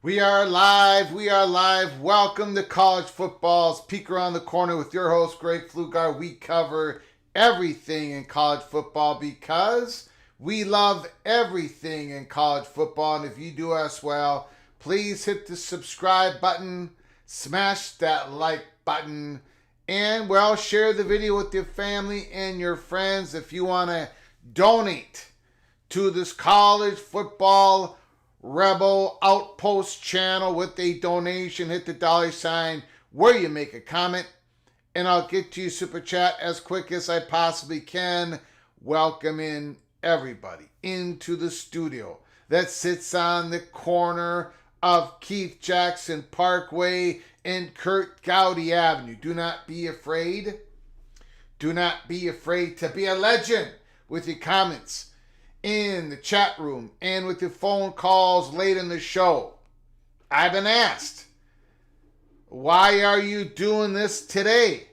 We are live. We are live. Welcome to College Football's Peek Around the Corner with your host, Greg Pflugar. We cover everything in college football because we love everything in college football. And if you do as well, please hit the subscribe button, smash that like button, and, well, share the video with your family and your friends. If you want to donate to this college football Rebel Outpost channel with a donation, hit the $ where you make a comment, and I'll get to you super chat as quick as I possibly can. Welcome in everybody into the studio that sits on the corner of Keith Jackson Parkway and Kurt Gowdy Avenue. Do not be afraid. Do not be afraid to be a legend with your comments in the chat room and with your phone calls late in the show. I've been asked, why are you doing this today?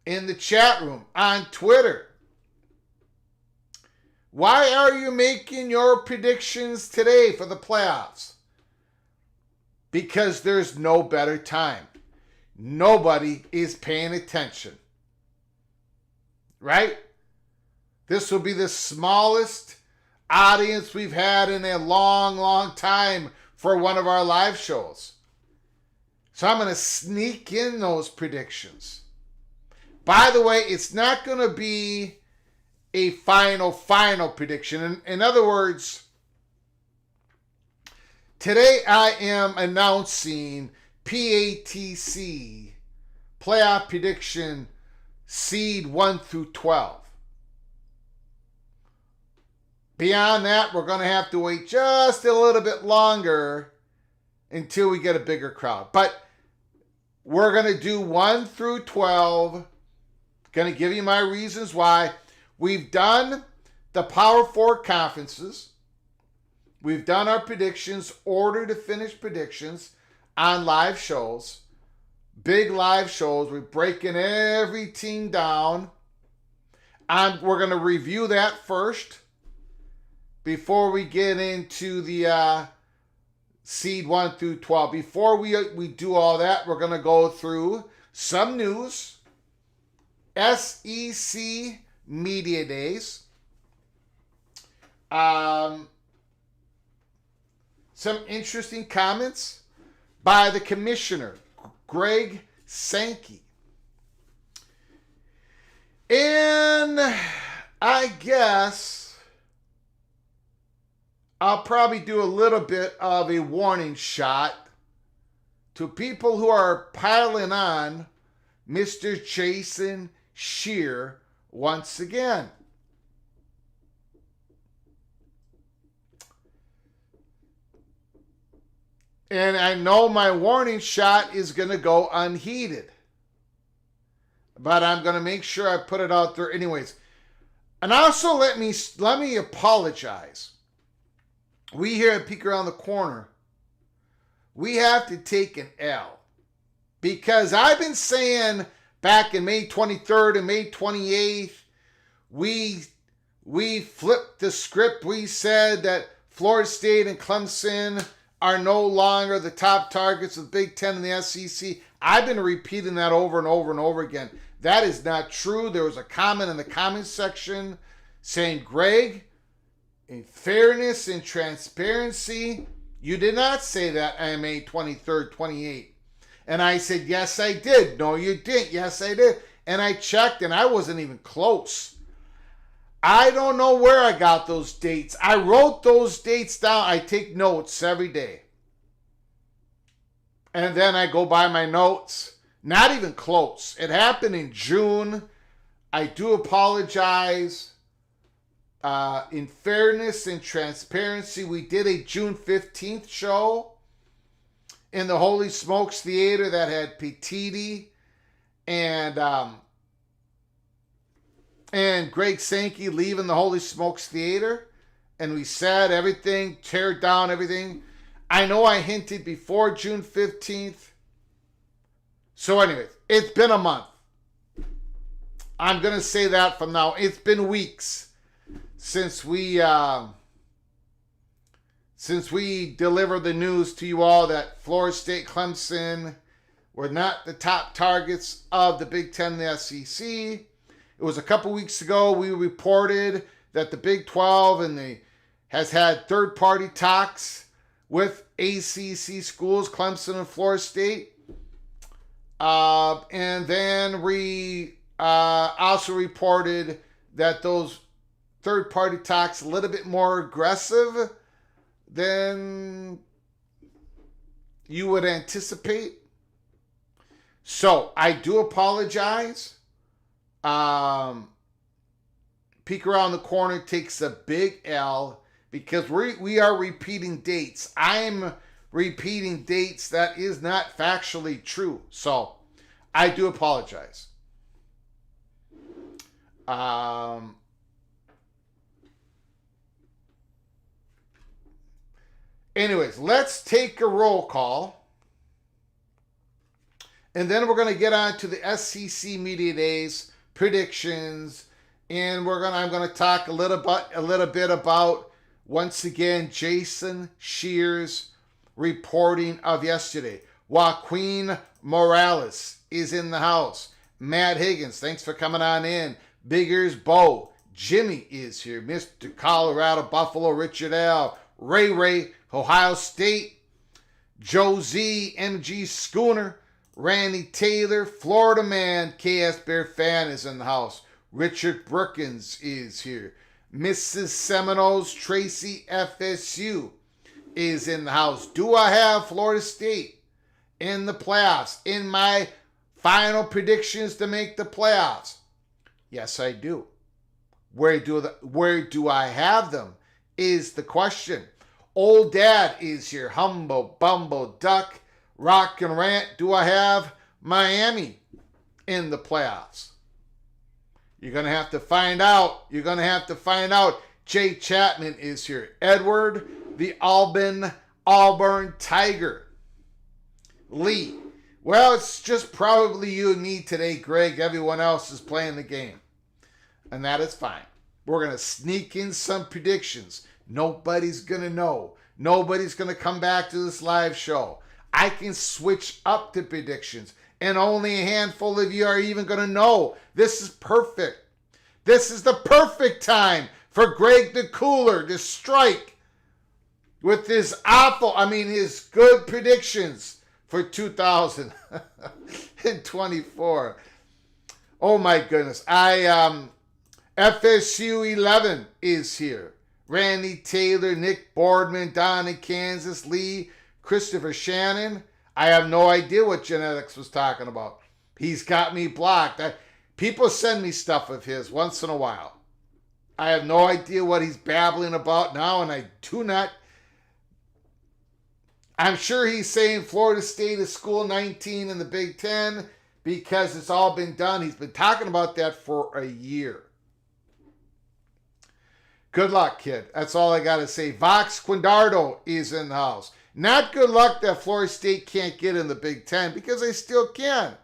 In the chat room, on Twitter. Why are you making your predictions today for the playoffs? Because there's no better time. Nobody is paying attention. Right? This will be the smallest audience we've had in a long, long time for one of our live shows. So I'm going to sneak in those predictions. By the way, it's not going to be a final prediction. In other words, today I am announcing PATC playoff prediction seed 1 through 12. Beyond that, we're going to have to wait just a little bit longer until we get a bigger crowd. But we're going to do 1 through 12 Going to give you my reasons why. We've done the Power Four conferences. We've done our predictions, order to finish predictions on live shows. Big live shows. We're breaking every team down. We're going to review that first before we get into the seed 1 through 12. Before we do all that, we're going to go through some news. SEC Media Days. Some interesting comments by the commissioner, Greg Sankey. And I guess I'll probably do a little bit of a warning shot to people who are piling on Mr. Jason Scheer once again. And I know my warning shot is going to go unheeded. But I'm going to make sure I put it out there anyways. And also let me apologize. We here at Peek Around the Corner, we have to take an L. Because I've been saying back in May 23rd and May 28th, we flipped the script. We said that Florida State and Clemson are no longer the top targets of the Big Ten and the SEC. I've been repeating that over and over and over again. That is not true. There was a comment in the comments section saying, Greg, in fairness and transparency, you did not say that on May 23rd, 28th. And I said, yes, I did. No, you didn't. Yes, I did. And I checked, and I wasn't even close. I don't know where I got those dates. I wrote those dates down. I take notes every day. And then I go by my notes. Not even close. It happened in June. I do apologize. In fairness and transparency, we did a June 15th show in the Holy Smokes Theater that had PTD and Greg Sankey leaving the Holy Smokes Theater. And we said everything, tear down everything. I know I hinted before June 15th. So anyways, it's been a month. I'm going to say that from now. It's been weeks since we delivered the news to you all that Florida State, Clemson were not the top targets of the Big Ten and the SEC. It was a couple weeks ago we reported that the Big 12 has had third-party talks with ACC schools, Clemson and Florida State. And then we also reported that those third-party talks a little bit more aggressive than you would anticipate. So I do apologize. Peek Around the Corner takes a big L because we are repeating dates. I'm repeating dates that is not factually true. So I do apologize. Anyways, let's take a roll call. And then we're going to get on to the SEC Media Days predictions. And I'm going to talk a little bit about, once again, Jason Scheer's reporting of yesterday. Joaquin Morales is in the house. Matt Higgins, thanks for coming on in. Biggers Bo. Jimmy is here. Mr. Colorado Buffalo, Richard L. Ray, Ohio State. Joe Z, MG Schooner. Randy Taylor, Florida man, KS Bear fan is in the house. Richard Brookins is here. Mrs. Seminoles, Tracy FSU is in the house. Do I have Florida State in the playoffs? In my final predictions to make the playoffs? Yes, I do. Where do I have them is the question. Old Dad is here. Humble Bumble Duck. Rock and Rant. Do I have Miami in the playoffs? You're going to have to find out. You're going to have to find out. Jay Chapman is here. Edward, the Auburn Tiger. Lee. Well, it's just probably you and me today, Greg. Everyone else is playing the game. And that is fine. We're going to sneak in some predictions. Nobody's going to know. Nobody's going to come back to this live show. I can switch up the predictions. And only a handful of you are even going to know. This is perfect. This is the perfect time for Greg the Cooler to strike with his his good predictions for 2024. Oh my goodness. FSU 11 is here. Randy Taylor, Nick Boardman, Don in Kansas, Lee, Christopher Shannon. I have no idea what Genetics was talking about. He's got me blocked. People send me stuff of his once in a while. I have no idea what he's babbling about now, and I do not. I'm sure he's saying Florida State is school 19 in the Big Ten because it's all been done. He's been talking about that for a year. Good luck, kid. That's all I got to say. Vox Quindardo is in the house. Not good luck that Florida State can't get in the Big Ten because they still can.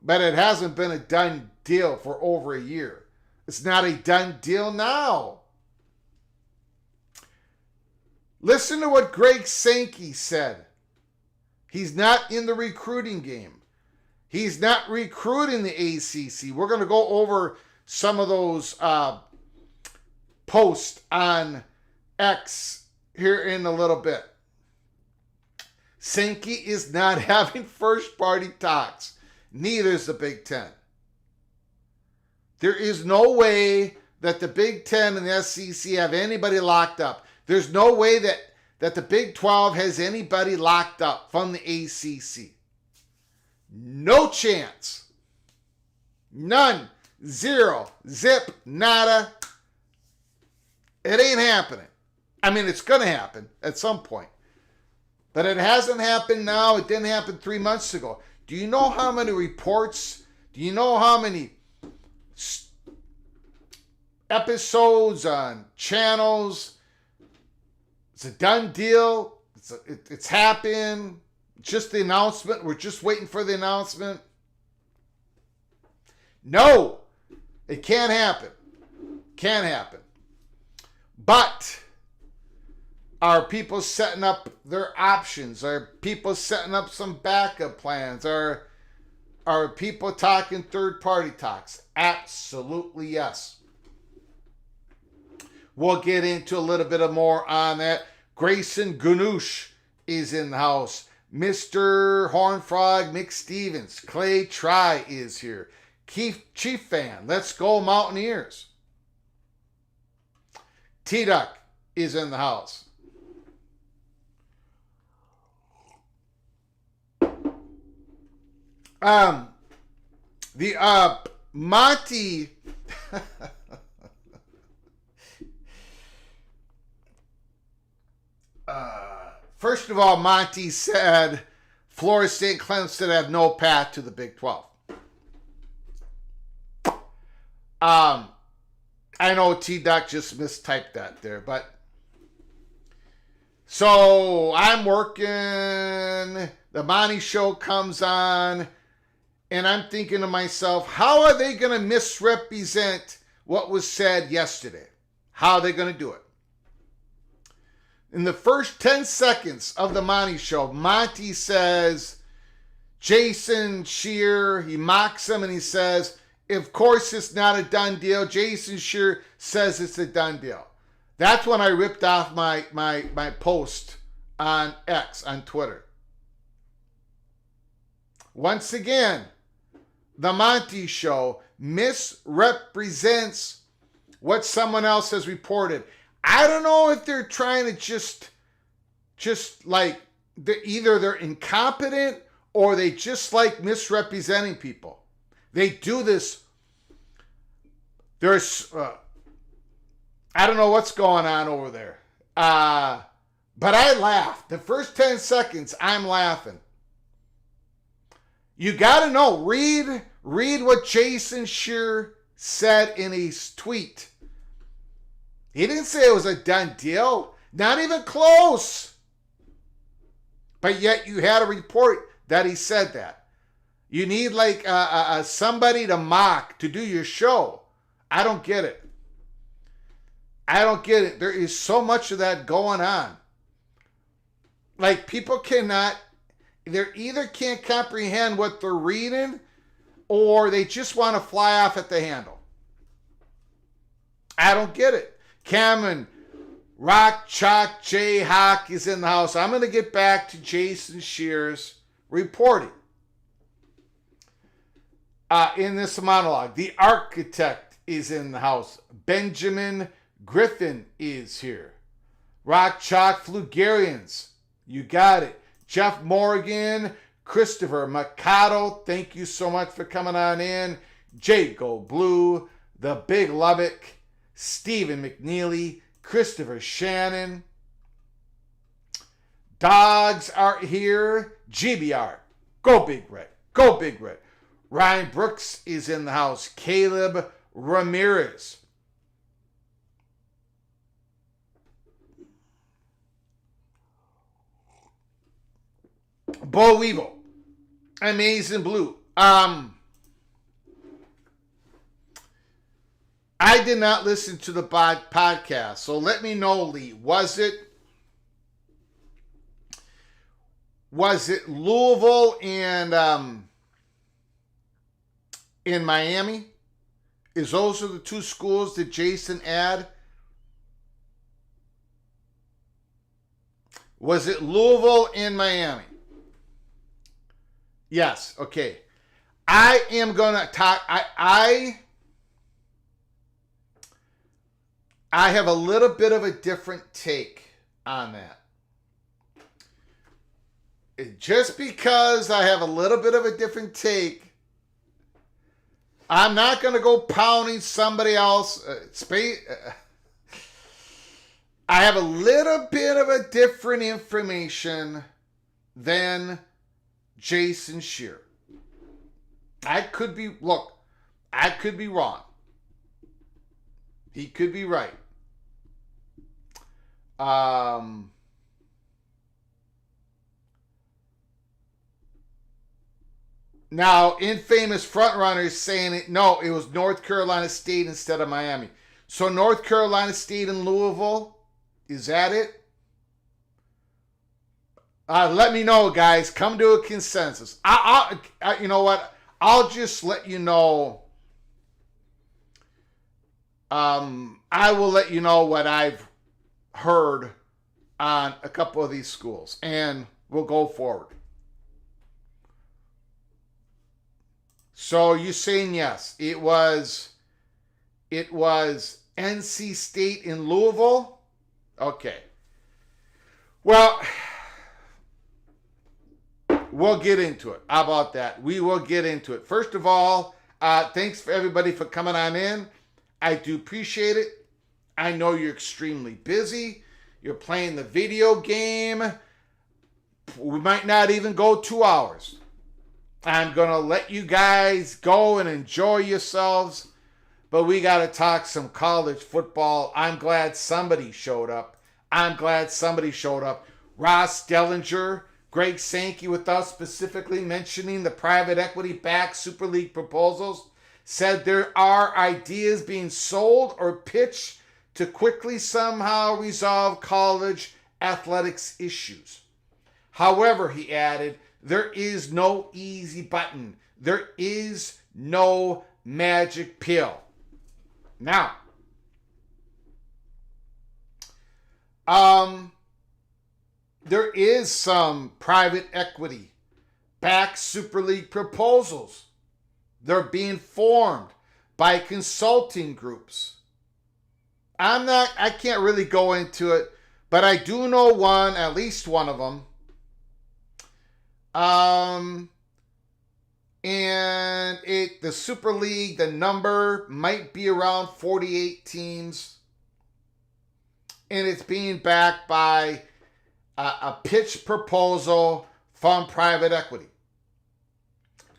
But it hasn't been a done deal for over a year. It's not a done deal now. Listen to what Greg Sankey said. He's not in the recruiting game. He's not recruiting the ACC. We're going to go over some of those posts on X here in a little bit. Sankey is not having first-party talks. Neither is the Big Ten. There is no way that the Big Ten and the SEC have anybody locked up. There's no way that the Big 12 has anybody locked up from the ACC. No chance. None. Zero. Zip. Nada. It ain't happening. I mean, it's going to happen at some point. But it hasn't happened now. It didn't happen 3 months ago. Do you know how many reports? Do you know how many episodes on channels? It's a done deal. It's happened. Just the announcement. We're just waiting for the announcement. No, it can't happen. Can't happen. But are people setting up their options? Are people setting up some backup plans? Are people talking third-party talks? Absolutely yes. We'll get into a little bit of more on that. Grayson Ganoush is in the house. Mr. Hornfrog McStevens. Clay Try is here. Chief Fan. Let's go Mountaineers. T-Duck is in the house. Monty first of all, Monty said Florida State and Clemson have no path to the Big 12. I know T-Duck just mistyped that there, but so I'm working, the Monty show comes on, and I'm thinking to myself, how are they going to misrepresent what was said yesterday? How are they going to do it? In the first 10 seconds of the Monty show, Monty says, Jason Shear, he mocks him and he says, of course it's not a done deal. Jason Shear says it's a done deal. That's when I ripped off my post on X, on Twitter. Once again, the Monty show misrepresents what someone else has reported. I don't know if they're trying to just like, either they're incompetent or they just like misrepresenting people. They do this. There's, I don't know what's going on over there. But I laughed. The first 10 seconds, I'm laughing. You got to know, read what Jason Shear said in a tweet. He didn't say it was a done deal. Not even close. But yet you had a report that he said that. You need like somebody to mock to do your show. I don't get it. I don't get it. There is so much of that going on. Like people cannot, they either can't comprehend what they're reading or they just want to fly off at the handle. I don't get it. Cameron, Rock, Chalk, J, Hawk is in the house. I'm going to get back to Jason Shears reporting in this monologue. The architect is in the house. Benjamin Griffin is here. Rock, Chalk, Flugarians. You got it. Jeff Morgan, Christopher Mikado, thank you so much for coming on in. Jago Blue, The Big Lubbock, Stephen McNeely, Christopher Shannon. Dogs are here. GBR. Go Big Red. Go Big Red. Ryan Brooks is in the house. Caleb Ramirez. Bo Weevil. Amazing Blue. I did not listen to the podcast, so let me know, Lee. Was it Louisville and in Miami? Is those are the two schools that Jason had? Was it Louisville and Miami? Yes. Okay. I am gonna talk. I have a little bit of a different take on that. Just because I have a little bit of a different take, I'm not going to go pounding somebody else. I have a little bit of a different information than Jason Shear. I could be wrong. He could be right. Now, infamous frontrunners saying it. No, it was North Carolina State instead of Miami. So North Carolina State and Louisville, is that it? Let me know, guys. Come to a consensus. You know what? I'll just let you know. I will let you know what I've heard on a couple of these schools, and we'll go forward. So you're saying yes, it was NC State in Louisville? Okay. Well, we'll get into it. How about that? We will get into it. First of all, thanks for everybody for coming on in. I do appreciate it. I know you're extremely busy. You're playing the video game. We might not even go 2 hours. I'm going to let you guys go and enjoy yourselves. But we got to talk some college football. I'm glad somebody showed up. Ross Dellinger, Greg Sankey with us, specifically mentioning the private equity-backed Super League proposals, said there are ideas being sold or pitched to quickly somehow resolve college athletics issues. However, he added, there is no easy button. There is no magic pill. Now, there is some private equity backed Super League proposals. They're being formed by consulting groups. I can't really go into it, but I do know at least one of them. And the Super League, the number might be around 48 teams. And it's being backed by a pitch proposal from private equity.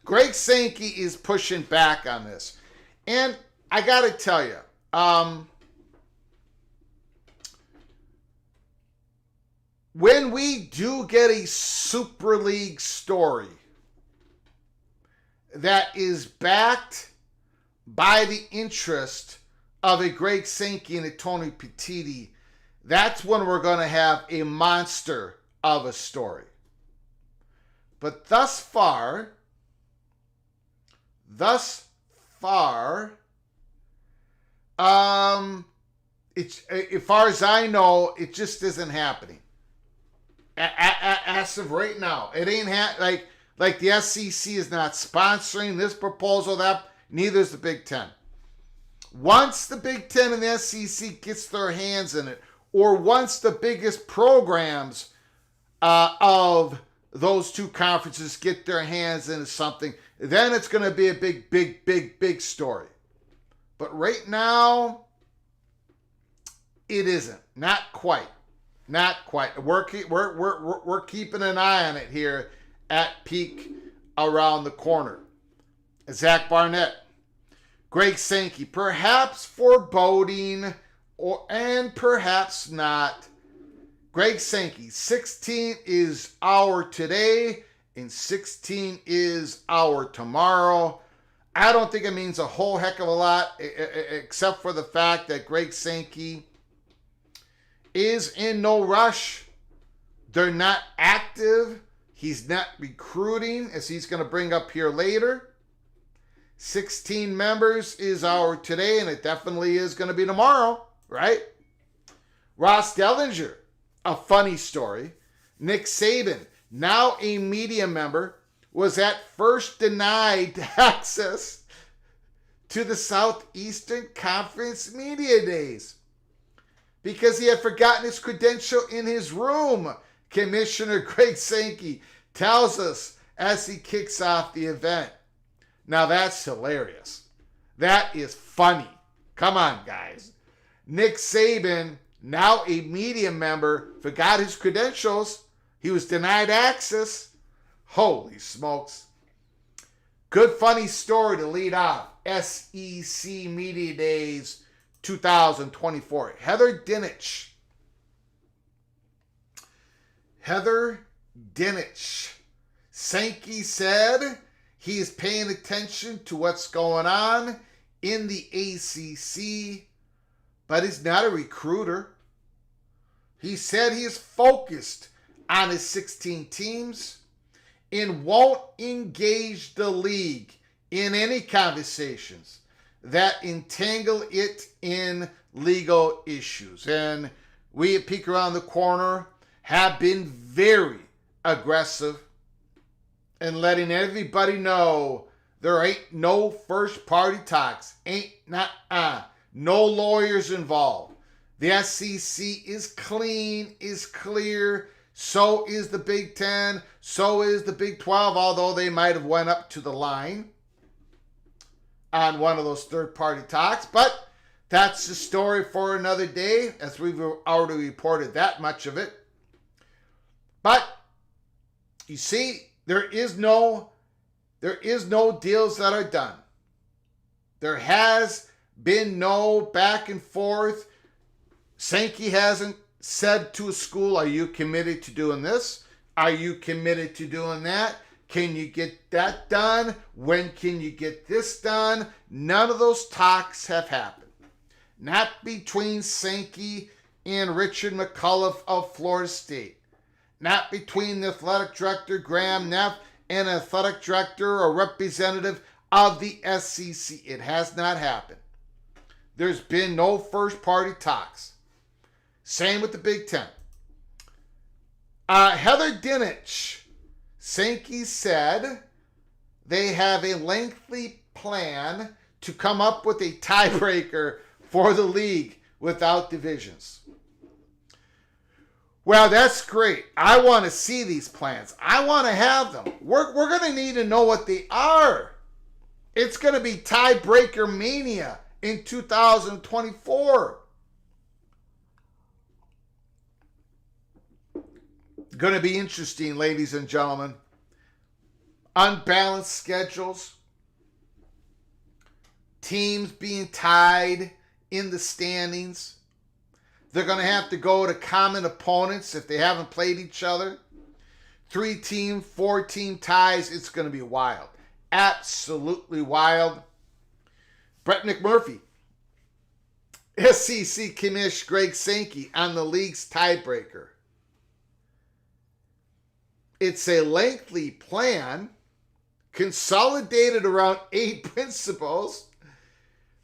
Greg Sankey is pushing back on this. And I got to tell you, when we do get a Super League story that is backed by the interest of a Greg Sankey and a Tony Petitti, that's when we're going to have a monster of a story. But thus far, as far as I know, it just isn't happening. As of right now, it ain't like the SEC is not sponsoring this proposal. That neither is the Big Ten. Once the Big Ten and the SEC gets their hands in it, or once the biggest programs of those two conferences get their hands into something, then it's going to be a big story. But right now, it isn't. Not quite. We're keeping an eye on it here at Peak Around the Corner. Zach Barnett, Greg Sankey, perhaps foreboding and perhaps not. Greg Sankey, 16 is our today and 16 is our tomorrow. I don't think it means a whole heck of a lot, except for the fact that Greg Sankey is in no rush. They're not active. He's not recruiting, as he's going to bring up here later. 16 members is our today, and it definitely is going to be tomorrow, right? Ross Dellinger, a funny story. Nick Saban, now a media member, was at first denied access to the Southeastern Conference Media Days because he had forgotten his credential in his room. Commissioner Greg Sankey tells us as he kicks off the event. Now that's hilarious. That is funny. Come on, guys. Nick Saban, now a media member, forgot his credentials. He was denied access. Holy smokes. Good funny story to lead off SEC Media Days 2024. Heather Dinich. Sankey said he is paying attention to what's going on in the ACC, but he's not a recruiter. He said he is focused on his 16 teams and won't engage the league in any conversations that entangle it in legal issues. And we at Peek Around the Corner have been very aggressive in letting everybody know there ain't no first party talks. No lawyers involved. The SEC is clean, is clear. So is the Big Ten. So is the Big 12, although they might have went up to the line on one of those third-party talks. But that's the story for another day, as we've already reported that much of it. But you see, there is no deals that are done. There has been no back and forth. Sankey hasn't said to a school, are you committed to doing this? Are you committed to doing that? Can you get that done? When can you get this done? None of those talks have happened. Not between Sankey and Richard McCullough of Florida State. Not between the athletic director, Graham Neff, and athletic director or representative of the SEC. It has not happened. There's been no first party talks. Same with the Big Ten. Heather Dinich. Sankey said they have a lengthy plan to come up with a tiebreaker for the league without divisions. Well, that's great. I want to see these plans. I want to have them. We're going to need to know what they are. It's going to be tiebreaker mania in 2024. Going to be interesting, ladies and gentlemen. Unbalanced schedules. teams being tied in the standings. They're going to have to go to common opponents if they haven't played each other. 3-team, 4-team ties. It's going to be wild. Absolutely wild. Brett McMurphy. SEC Commish Greg Sankey on the league's tiebreaker. It's a lengthy plan consolidated around 8 principles.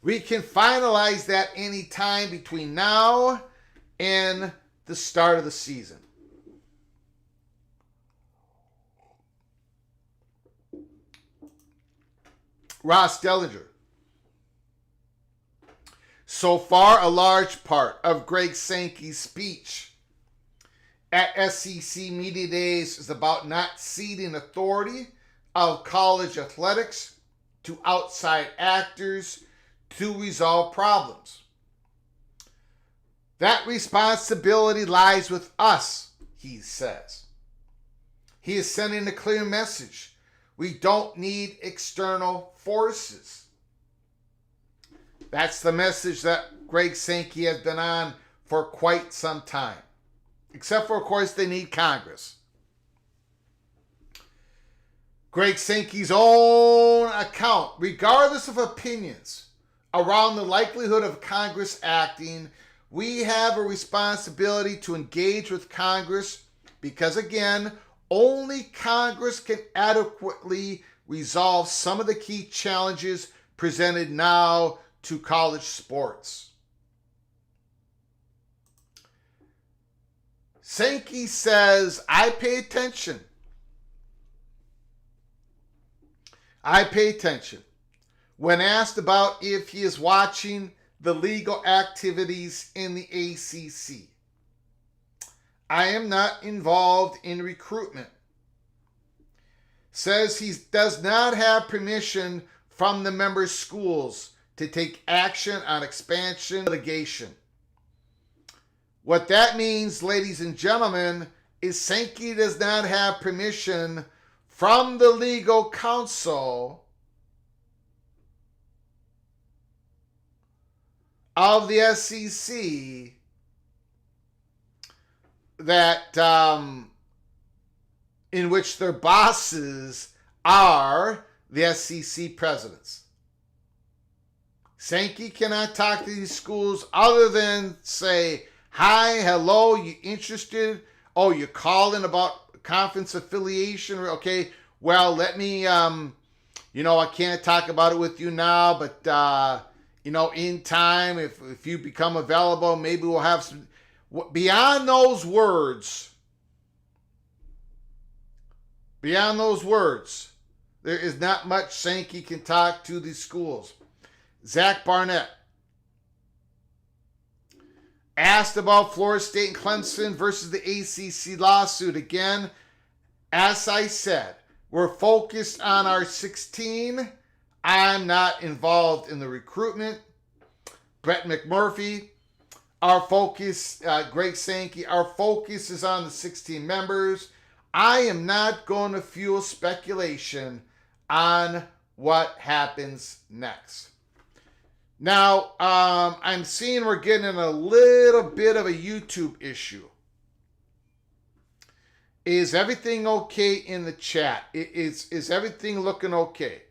We can finalize that any time between now and the start of the season. Ross Dellinger. So far, a large part of Greg Sankey's speech at SEC Media Days is about not ceding authority of college athletics to outside actors to resolve problems. That responsibility lies with us, he says. He is sending a clear message. We don't need external forces. That's the message that Greg Sankey has been on for quite some time. Except for, of course, they need Congress. Greg Sankey's own account, regardless of opinions around the likelihood of Congress acting, we have a responsibility to engage with Congress because, again, only Congress can adequately resolve some of the key challenges presented now to college sports. Sankey says, I pay attention. I pay attention. When asked about if he is watching the legal activities in the ACC, I am not involved in recruitment. Says he does not have permission from the member schools to take action on expansion litigation. What that means, ladies and gentlemen, is Sankey does not have permission from the legal counsel of the SEC that in which their bosses are the SEC presidents. Sankey cannot talk to these schools other than say, hi, hello, you interested? Oh, you're calling about conference affiliation? Okay, well, let me, I can't talk about it with you now, but, in time, if you become available, maybe we'll have some. Beyond those words, there is not much Sankey can talk to these schools. Zach Barnett asked about Florida State and Clemson versus the ACC lawsuit. Again, as I said, we're focused on our 16. I'm not involved in the recruitment. Brett McMurphy, our focus, Greg Sankey, our focus is on the 16 members. I am not going to fuel speculation on what happens next. Now, I'm seeing we're getting in a little bit of a YouTube issue. Is everything okay in the chat? Is everything looking okay?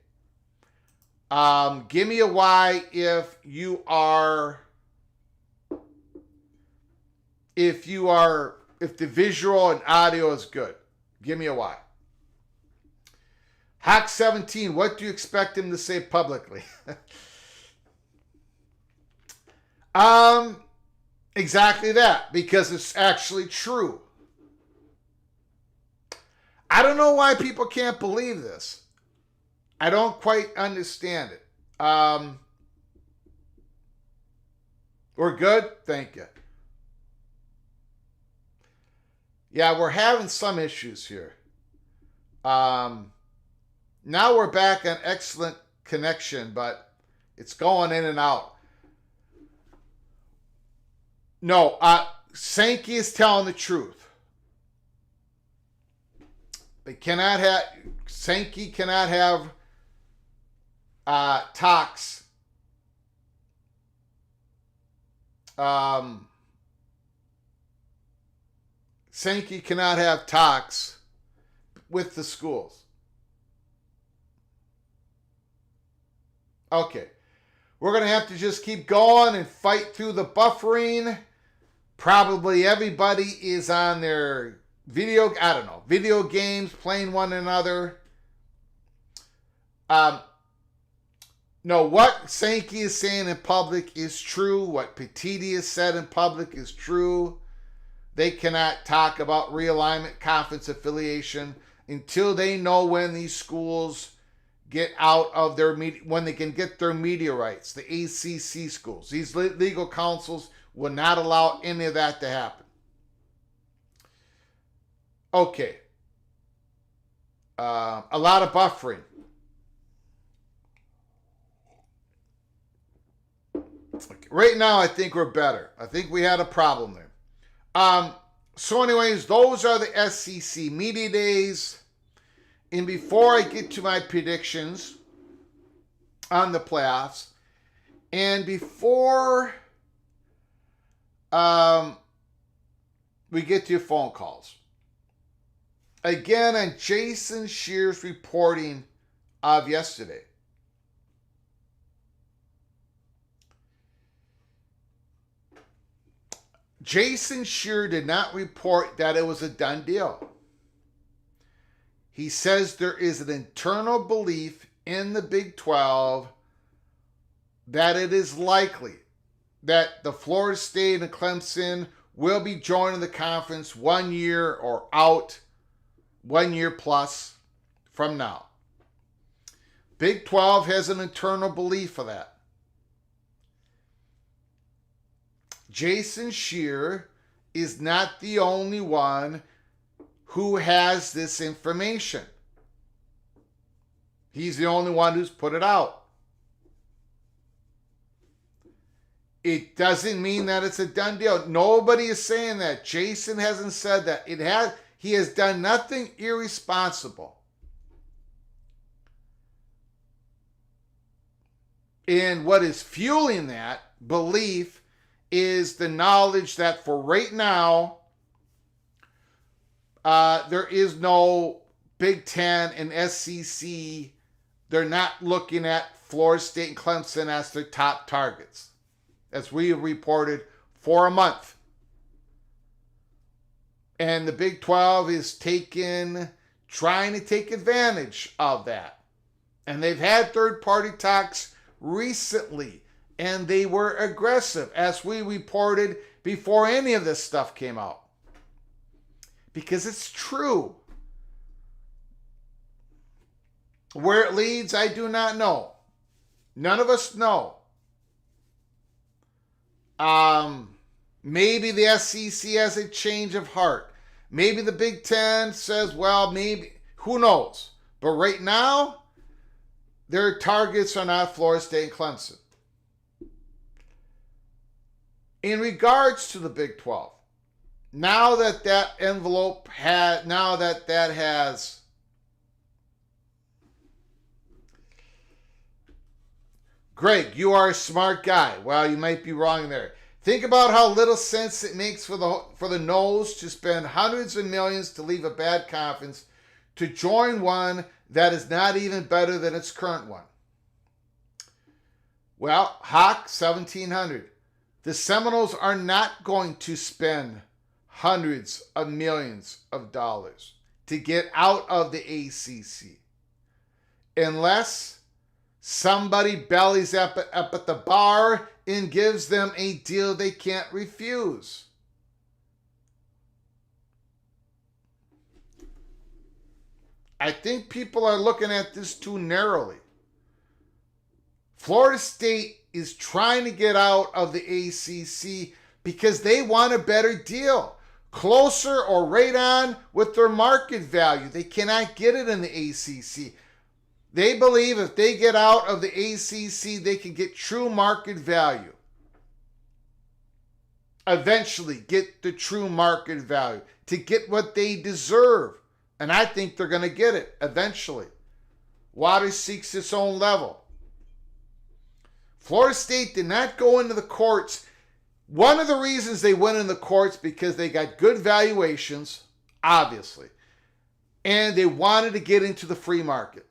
Give me a Y if the visual and audio is good. Give me a Y. Hack 17, what do you expect him to say publicly? Exactly that, because it's actually true. I don't know why people can't believe this. I don't quite understand it. We're good? Thank you. Yeah, we're having some issues here. Now we're back on excellent connection, but it's going in and out. No, Sankey is telling the truth. Sankey cannot have talks Sankey cannot have talks with the schools. Okay. We're going to have to just keep going and fight through the buffering. Probably everybody is on their video games, playing one another. No, what Sankey is saying in public is true. What Petiti has said in public is true. They cannot talk about realignment, conference affiliation until they know when these schools get out of their when they can get their media rights. The ACC schools, these legal councils will not allow any of that to happen. Okay. A lot of buffering. Okay. Right now, I think we're better. I think we had a problem there. So anyways, those are the SEC media days. And before I get to my predictions on the playoffs, and before we get to your phone calls, again on Jason Scheer's reporting of yesterday. Jason Scheer did not report that it was a done deal. He says there is an internal belief in the Big 12 that it is likely that the Florida State and Clemson will be joining the conference 1 year or out, 1 year plus from now. Big 12 has an internal belief of that. Jason Scheer is not the only one who has this information. He's the only one who's put it out. It doesn't mean that it's a done deal. Nobody is saying that. Jason hasn't said that. He has done nothing irresponsible. And what is fueling that belief is the knowledge that for right now, there is no Big Ten and SEC. They're not looking at Florida State and Clemson as their top targets, as we have reported for a month. And the Big 12 is trying to take advantage of that. And they've had third-party talks recently, and they were aggressive, as we reported before any of this stuff came out. Because it's true. Where it leads, I do not know. None of us know. Maybe the SEC has a change of heart. Maybe the Big Ten says, well, maybe. Who knows? But right now, their targets are not Florida State and Clemson. In regards to the Big 12, now that has Greg, you are a smart guy. Well, you might be wrong there. Think about how little sense it makes for the Noles to spend hundreds of millions to leave a bad conference to join one that is not even better than its current one. Well, Hawk, 1,700. The Seminoles are not going to spend hundreds of millions of dollars to get out of the ACC unless somebody bellies up at the bar and gives them a deal they can't refuse. I think people are looking at this too narrowly. Florida State is trying to get out of the ACC because they want a better deal. Closer or right on with their market value. They cannot get it in the ACC. They believe if they get out of the ACC, they can get true market value. Eventually get the true market value to get what they deserve. And I think they're going to get it eventually. Water seeks its own level. Florida State did not go into the courts One of the reasons they went in the courts because they got good valuations, obviously, and they wanted to get into the free market.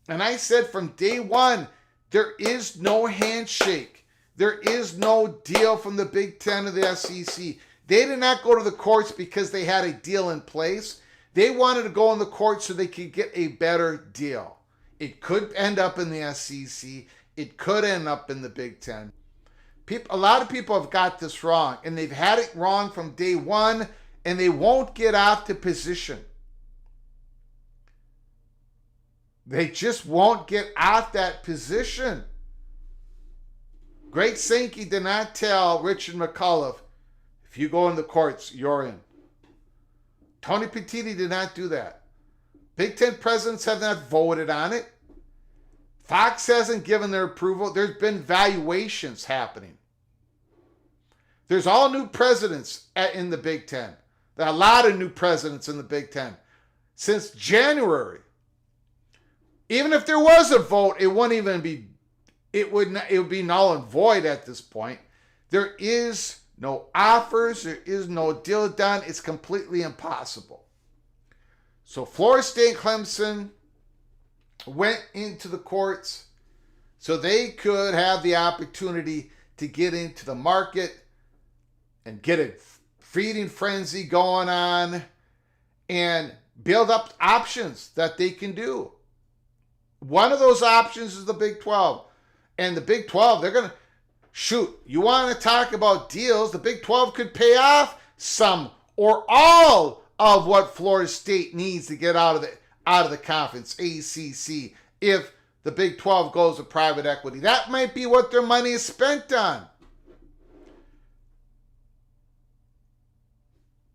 And I said from day one, there is no handshake. There is no deal from the Big Ten or the SEC. They did not go to the courts because they had a deal in place. They wanted to go in the courts so they could get a better deal. It could end up in the SEC. It could end up in the Big Ten. A lot of people have got this wrong, and they've had it wrong from day one, and they won't get off the position. They just won't get off that position. Greg Sankey did not tell Richard McCullough, if you go in the courts, you're in. Tony Petitti did not do that. Big Ten presidents have not voted on it. Fox hasn't given their approval. There's been valuations happening. There's all new presidents in the Big Ten. There are a lot of new presidents in the Big Ten. Since January. Even if there was a vote, it wouldn't even be, it would be null and void at this point. There is no offers. There is no deal done. It's completely impossible. So Florida State, Clemson went into the courts so they could have the opportunity to get into the market and get a feeding frenzy going on and build up options that they can do. One of those options is the Big 12. And the Big 12, they're going to, shoot, you want to talk about deals, the Big 12 could pay off some or all of what Florida State needs to get out of the conference, ACC, if the Big 12 goes to private equity. That might be what their money is spent on.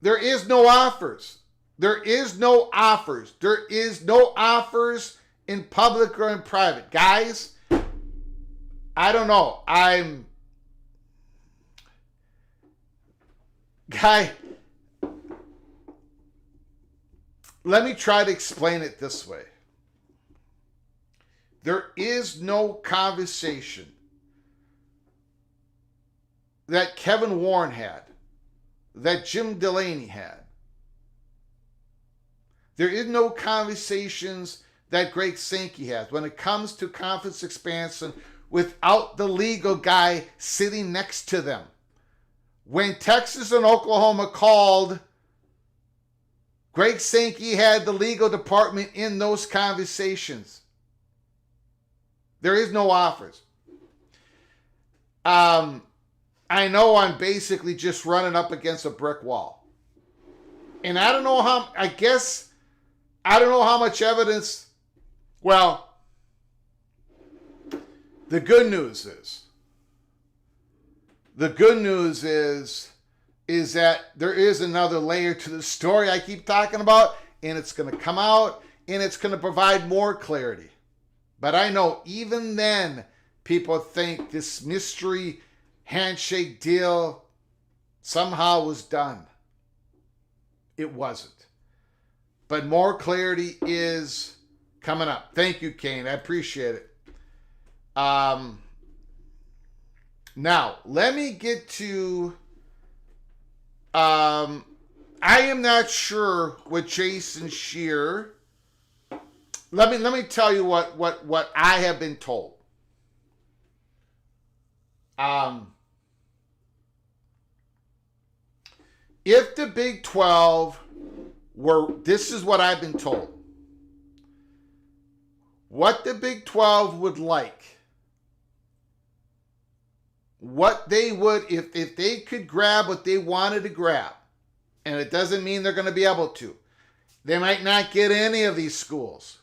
There is no offers. There is no offers. There is no offers in public or in private. Guys, I don't know. Let me try to explain it this way. There is no conversation that Kevin Warren had, that Jim Delaney had. There is no conversations that Greg Sankey has when it comes to conference expansion without the legal guy sitting next to them. When Texas and Oklahoma called, Greg Sankey had the legal department in those conversations. There is no offers. I know I'm basically just running up against a brick wall. And I don't know how much evidence. Well, the good news is that there is another layer to the story I keep talking about, and it's going to come out, and it's going to provide more clarity. But I know even then, people think this mystery handshake deal somehow was done. It wasn't. But more clarity is coming up. Thank you, Kane. I appreciate it. Now, let me get to... I am not sure with Jason Scheer. Let me tell you what I have been told. If the Big 12 were, this is what I've been told. What the Big 12 would like, what they would, if they could grab what they wanted to grab, and it doesn't mean they're going to be able to. They might not get any of these schools.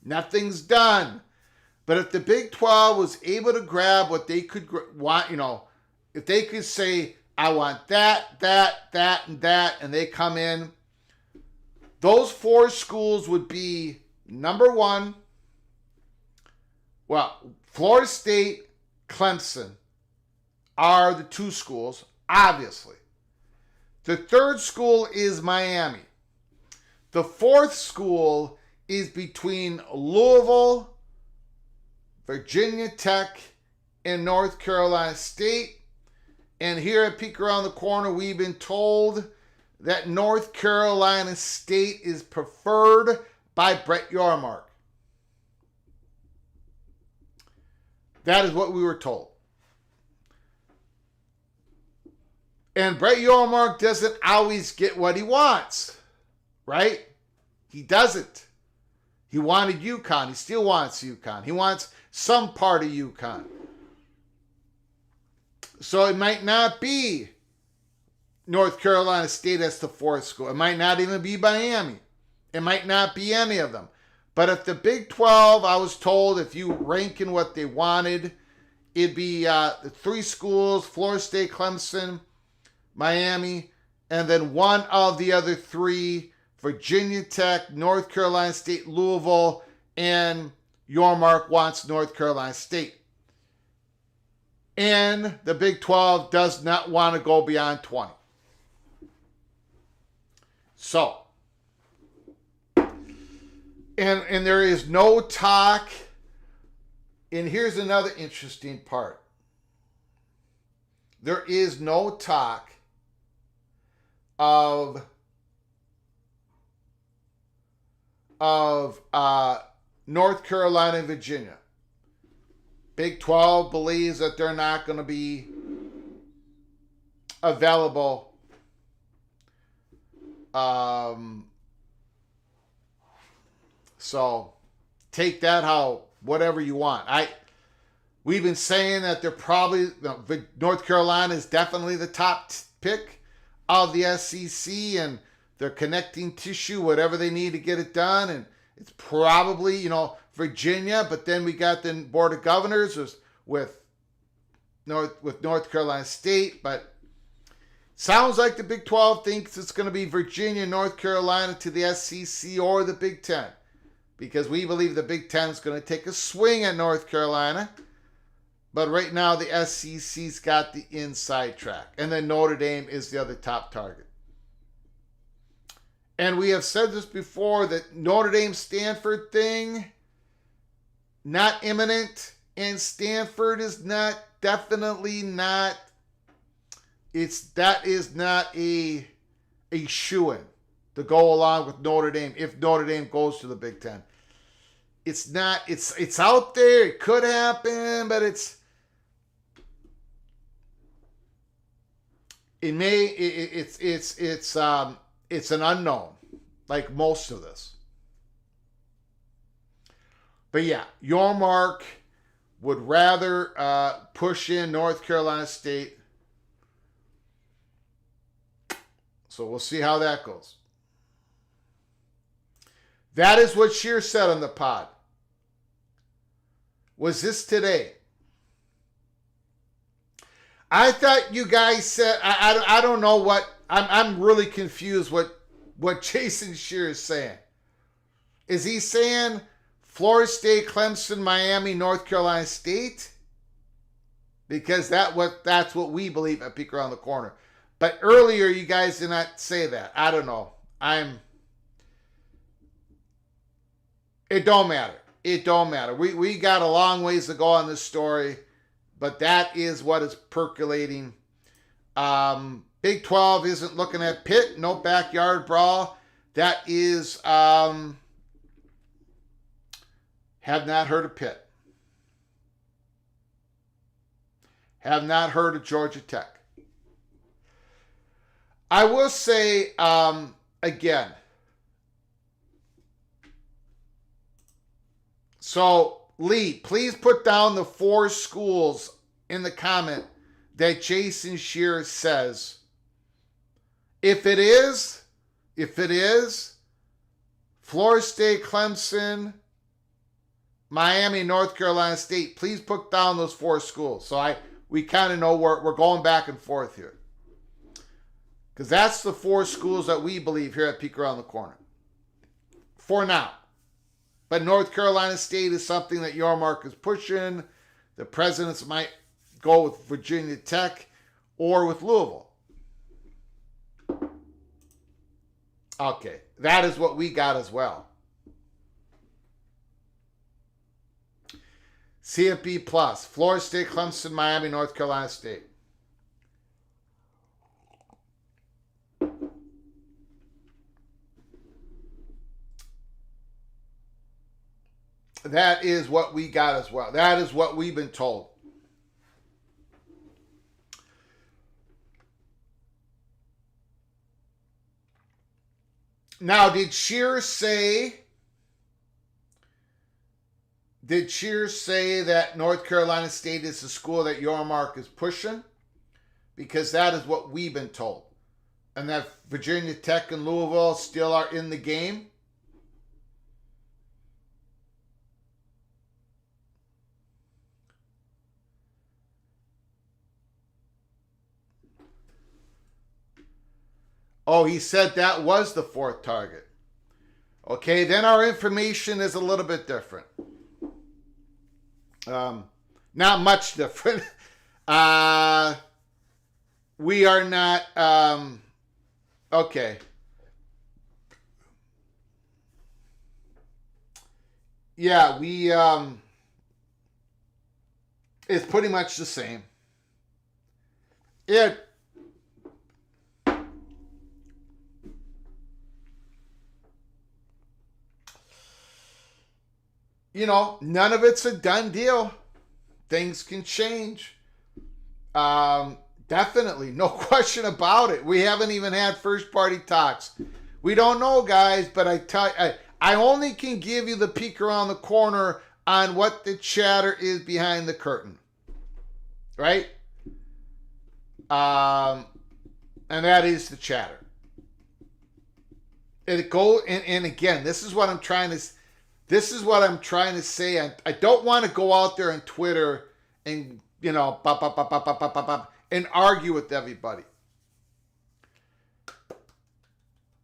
Nothing's done. But if the Big 12 was able to grab what they could want, if they could say, I want that, and that, and they come in, those four schools would be number one, Florida State, Clemson are the two schools, obviously. The third school is Miami. The fourth school is between Louisville, Virginia Tech, and North Carolina State. And here at Peek Around the Corner, we've been told that North Carolina State is preferred by Brett Yormark. That is what we were told. And Brett Yormark doesn't always get what he wants, right? He doesn't. He wanted UConn. He still wants UConn. He wants some part of UConn. So it might not be North Carolina State as the fourth school. It might not even be Miami. It might not be any of them. But if the Big 12, I was told, if you rank in what they wanted, it'd be the three schools, Florida State, Clemson, Miami, and then one of the other three, Virginia Tech, North Carolina State, Louisville, and Yormark wants North Carolina State. And the Big 12 does not want to go beyond 20. So, and there is no talk, and here's another interesting part. There is no talk of North Carolina and Virginia. Big 12 believes that they're not going to be available. So take that whatever you want. We've been saying that they're probably, North Carolina is definitely the top pick of the SEC, and they're connecting tissue, whatever they need to get it done. And it's probably, Virginia, but then we got the Board of Governors with North Carolina State. But sounds like the Big 12 thinks it's going to be Virginia, North Carolina to the SEC or the Big 10. Because we believe the Big 10 is going to take a swing at North Carolina. But right now, the SEC's got the inside track. And then Notre Dame is the other top target. And we have said this before, that Notre Dame-Stanford thing, not imminent. And Stanford is definitely not, that is not a shoo-in to go along with Notre Dame if Notre Dame goes to the Big Ten. It's not, it's out there, it could happen, but it's an unknown, like most of this. But yeah, Yormark would rather push in North Carolina State. So we'll see how that goes. That is what Shear said on the pod. Was this today? I thought you guys said, I don't know what, I'm really confused what Jason Shear is saying. Is he saying Florida State, Clemson, Miami, North Carolina State? Because that's what we believe at Peek Around the Corner. But earlier you guys did not say that. I don't know. It don't matter. It don't matter. We got a long ways to go on this story, but that is what is percolating. Big 12 isn't looking at Pitt. No backyard brawl. That is, have not heard of Pitt. Have not heard of Georgia Tech. I will say, again, so Lee, please put down the 4 schools in the comment that Jason Shear says. If it is Florida State, Clemson, Miami, North Carolina State, please put down those 4 schools. So we kind of know we're going back and forth here. Because that's the 4 schools that we believe here at Peek Around the Corner. For now. But North Carolina State is something that Yormark is pushing. The presidents might go with Virginia Tech or with Louisville. Okay, that is what we got as well. CFB plus. Florida State, Clemson, Miami, North Carolina State. That is what we got as well. That is what we've been told. Now, did Shear say that North Carolina State is the school that Yormark is pushing? Because that is what we've been told. And that Virginia Tech and Louisville still are in the game? Oh, he said that was the fourth target. Okay, then our information is a little bit different. Not much different. We are not... okay. Yeah, we... it's pretty much the same. None of it's a done deal. Things can change. Definitely. No question about it. We haven't even had first party talks. We don't know, guys, but I only can give you the peek around the corner on what the chatter is behind the curtain. Right? And that is the chatter. And again, this is what I'm trying to say. I don't want to go out there on Twitter and, and argue with everybody.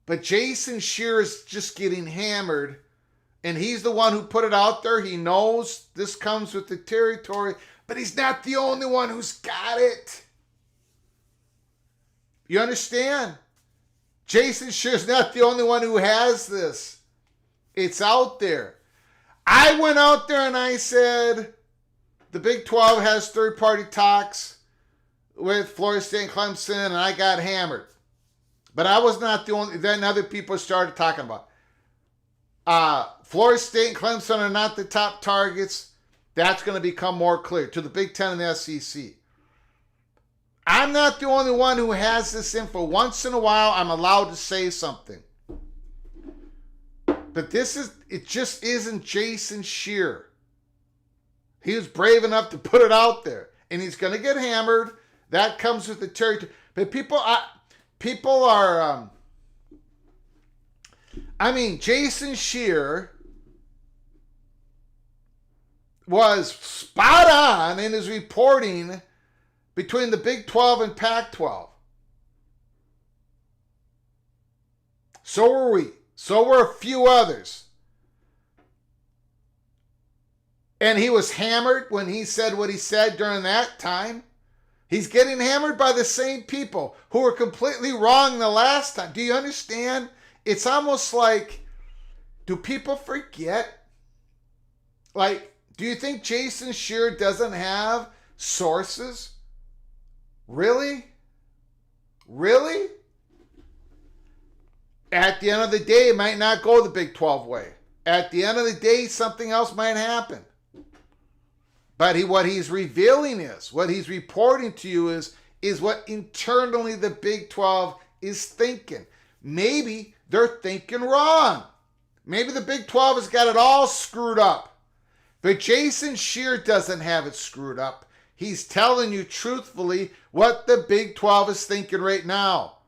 But Jason Shear is just getting hammered, and he's the one who put it out there. He knows this comes with the territory, but he's not the only one who's got it. You understand? Jason Shear's not the only one who has this. It's out there. I went out there and I said the Big 12 has third-party talks with Florida State and Clemson, and I got hammered. But I was not the only. Then other people started talking about Florida State and Clemson are not the top targets. That's going to become more clear to the Big 10 and the SEC. I'm not the only one who has this info. Once in a while, I'm allowed to say something. But it just isn't Jason Shear. He was brave enough to put it out there. And he's going to get hammered. That comes with the territory. But people are, Jason Shear was spot on in his reporting between the Big 12 and Pac-12. So were we. So were a few others. And he was hammered when he said what he said during that time. He's getting hammered by the same people who were completely wrong the last time. Do you understand? It's almost like, do people forget? Like, do you think Jason Shear doesn't have sources? Really? Really? At the end of the day, it might not go the Big 12 way. At the end of the day, something else might happen. But what he's revealing is, what he's reporting to you is what internally the Big 12 is thinking. Maybe they're thinking wrong. Maybe the Big 12 has got it all screwed up. But Jason Shear doesn't have it screwed up. He's telling you truthfully what the Big 12 is thinking right now.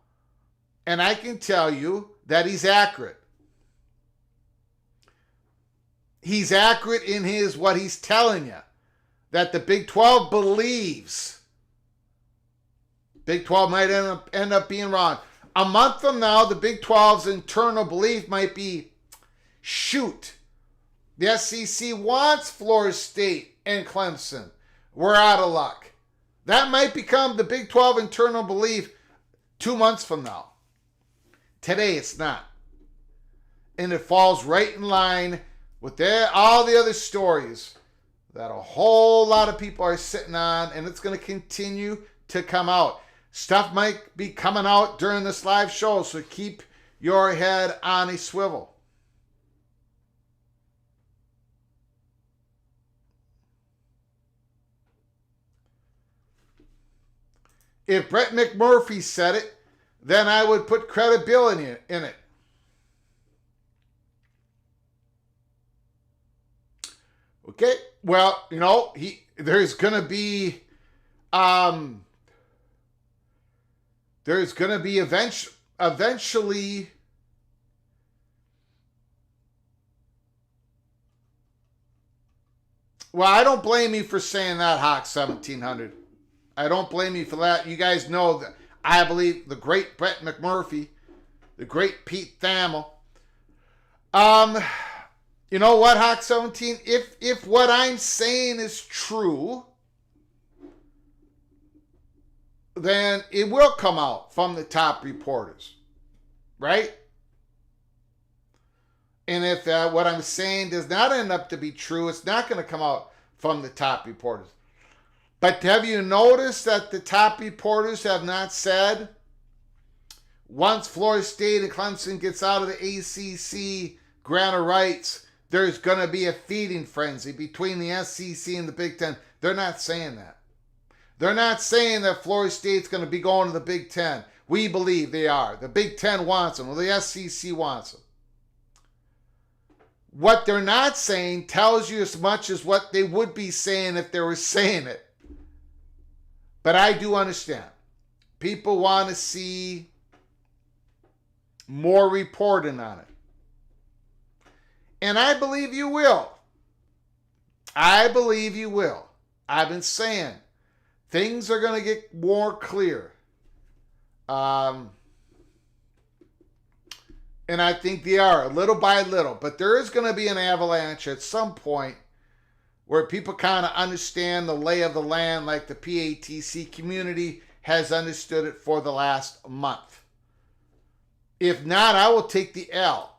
And I can tell you that he's accurate. He's accurate in what he's telling you. That the Big 12 believes. Big 12 might end up being wrong. A month from now, the Big 12's internal belief might be, shoot, the SEC wants Florida State and Clemson. We're out of luck. That might become the Big 12 internal belief 2 months from now. Today, it's not. And it falls right in line with all the other stories that a whole lot of people are sitting on, and it's going to continue to come out. Stuff might be coming out during this live show, so keep your head on a swivel. If Brett McMurphy said it, then I would put credibility in it. Okay, well, you know, there's going to be eventually well, I don't blame you for saying that, Hawk 1700. I don't blame you for that. You guys know that I believe the great Brett McMurphy, the great Pete Thamel. You know what, Hawk 17? If what I'm saying is true, then it will come out from the top reporters, right? And if what I'm saying does not end up to be true, it's not going to come out from the top reporters. But have you noticed that the top reporters have not said, once Florida State and Clemson gets out of the ACC grant of rights, there's going to be a feeding frenzy between the SEC and the Big Ten? They're not saying that. They're not saying that Florida State's going to be going to the Big Ten. We believe they are. The Big Ten wants them, or the SEC wants them. What they're not saying tells you as much as what they would be saying if they were saying it. But I do understand. People want to see more reporting on it. And I believe you will. I believe you will. I've been saying things are going to get more clear. And I think they are, little by little. But there is going to be an avalanche at some point where people kind of understand the lay of the land like the PATC community has understood it for the last month. If not, I will take the L.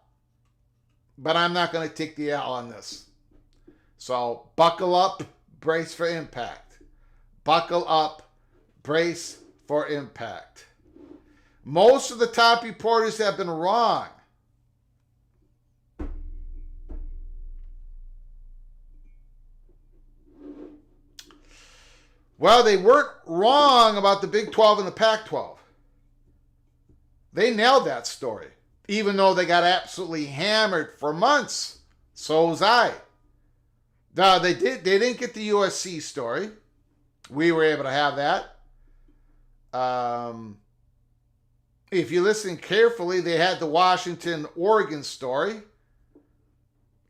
But I'm not going to take the L on this. So buckle up, brace for impact. Buckle up, brace for impact. Most of the top reporters have been wrong. Well, they weren't wrong about the Big 12 and the Pac-12. They nailed that story, even though they got absolutely hammered for months. So was I. No, they didn't get the USC story. We were able to have that. If you listen carefully, they had the Washington-Oregon story.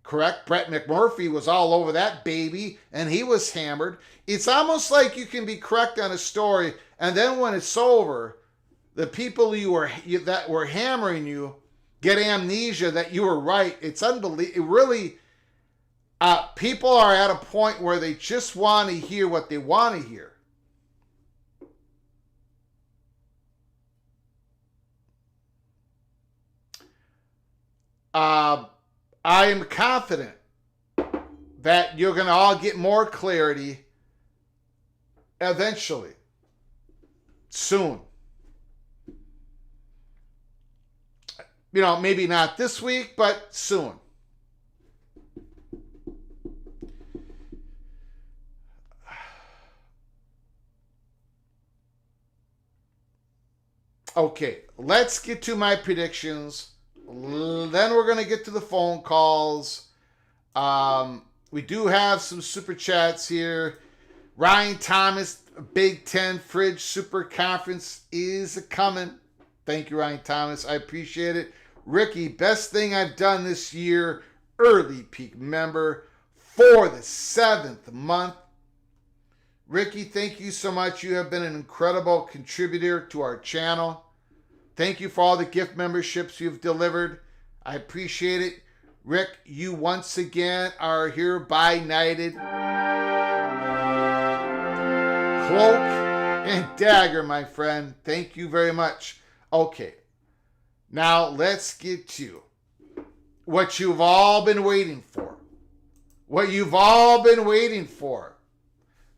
Correct? Brett McMurphy was all over that baby, and he was hammered. It's almost like you can be correct on a story, and then when it's over, the people that were hammering you get amnesia that you were right. It's unbelievable. It really, people are at a point where they just want to hear what they want to hear. I am confident that you're going to all get more clarity eventually, soon. You know, maybe not this week, but soon. Okay, let's get to my predictions. Then we're going to get to the phone calls. We do have some super chats here. Ryan Thomas, Big Ten Fridge Super Conference is coming. Thank you, Ryan Thomas. I appreciate it. Ricky, best thing I've done this year. Early peak member for the 7th month. Ricky, thank you so much. You have been an incredible contributor to our channel. Thank you for all the gift memberships you've delivered. I appreciate it. Rick, you once again are hereby knighted. Cloak and dagger, my friend. Thank you very much. Okay, now let's get to what you've all been waiting for. what you've all been waiting for.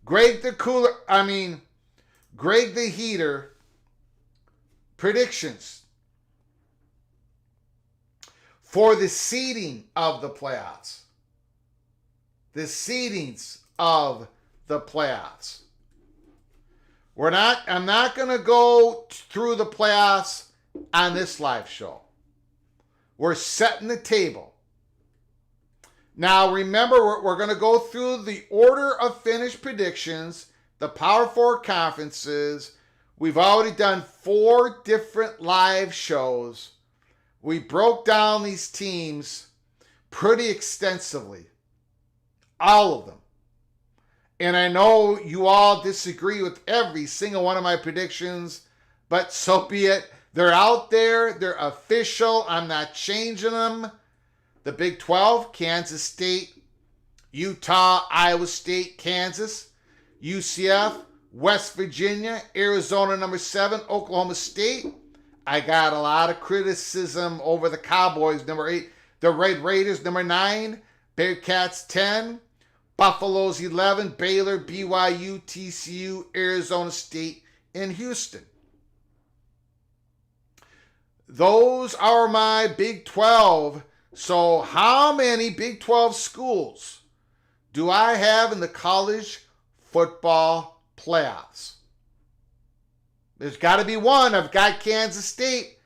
Greg the Heater predictions for the seeding of the playoffs. The seedings of the playoffs. I'm not going to go through the playoffs on this live show. We're setting the table. Now, remember, we're going to go through the order of finish predictions, the Power Four conferences. We've already done 4 different live shows. We broke down these teams pretty extensively. All of them. And I know you all disagree with every single one of my predictions, but so be it. They're out there. They're official. I'm not changing them. The Big 12, Kansas State, Utah, Iowa State, Kansas, UCF, West Virginia, Arizona number 7, Oklahoma State. I got a lot of criticism over the Cowboys, number 8, the Red Raiders, number 9, Bearcats 10, Buffaloes 11, Baylor, BYU, TCU, Arizona State, and Houston. Those are my Big 12. So how many Big 12 schools do I have in the college football playoffs? There's got to be one. I've got Kansas State,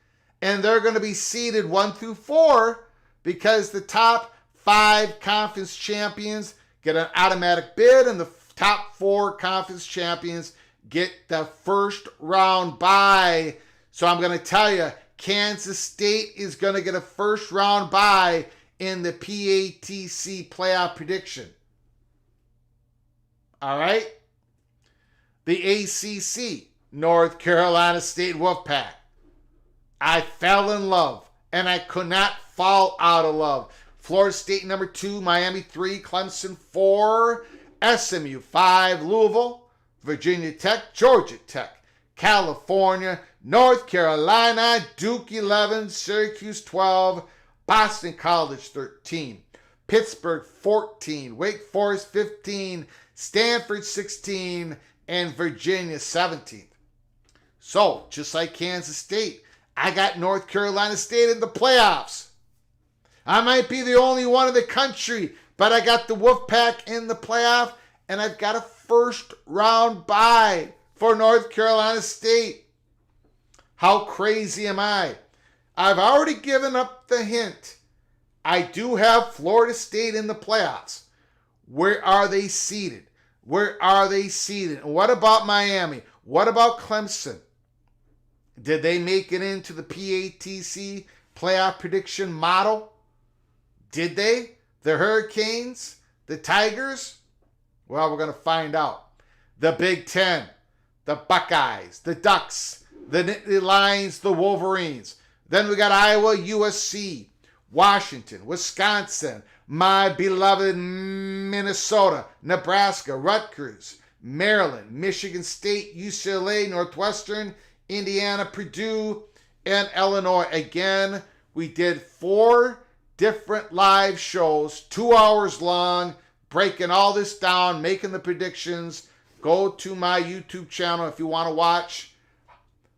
and they're going to be seeded 1 through 4 because the top 5 conference champions get an automatic bid, and the top 4 conference champions get the first round bye. So I'm going to tell you, Kansas State is going to get a first round bye in the PATC playoff prediction. All right? The ACC, North Carolina State Wolfpack. I fell in love, and I could not fall out of love. Florida State number 2, Miami 3, Clemson 4, SMU 5, Louisville, Virginia Tech, Georgia Tech, California, North Carolina, Duke 11, Syracuse 12, Boston College 13, Pittsburgh 14, Wake Forest 15, Stanford 16, and Virginia 17th. So, just like Kansas State, I got North Carolina State in the playoffs. I might be the only one in the country, but I got the Wolfpack in the playoff, and I've got a first round bye for North Carolina State. How crazy am I? I've already given up the hint. I do have Florida State in the playoffs. Where are they seated? Where are they seated? And what about Miami? What about Clemson? Did they make it into the PATC playoff prediction model? Did they? The Hurricanes? The Tigers? Well, we're going to find out. The Big Ten, the Buckeyes, the Ducks, the Lions, the Wolverines. Then we got Iowa, USC, Washington, Wisconsin, my beloved Minnesota, Nebraska, Rutgers, Maryland, Michigan State, UCLA, Northwestern, Indiana, Purdue, and Illinois. Again, we did 4 different live shows, 2 hours long, breaking all this down, making the predictions. Go to my YouTube channel if you want to watch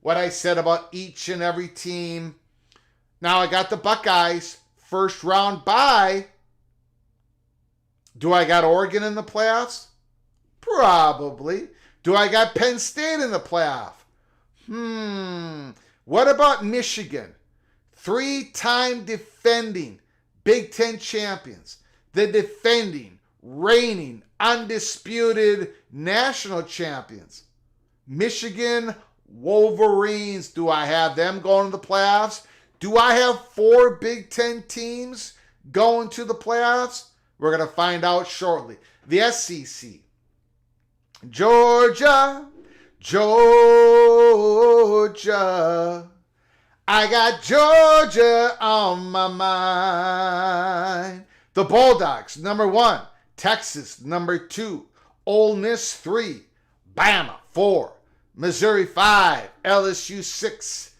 what I said about each and every team. Now I got the Buckeyes, first round bye. Do I got Oregon in the playoffs? Probably. Do I got Penn State in the playoff? What about Michigan? 3-time defending Big Ten champions. The defending, reigning, undisputed national champions. Michigan Wolverines. Do I have them going to the playoffs? Do I have 4 Big Ten teams going to the playoffs? We're going to find out shortly. The SEC. Georgia. I got Georgia on my mind. The Bulldogs, number 1. Texas, number 2. Ole Miss, 3. Bama, 4. Missouri, 5. LSU, 6.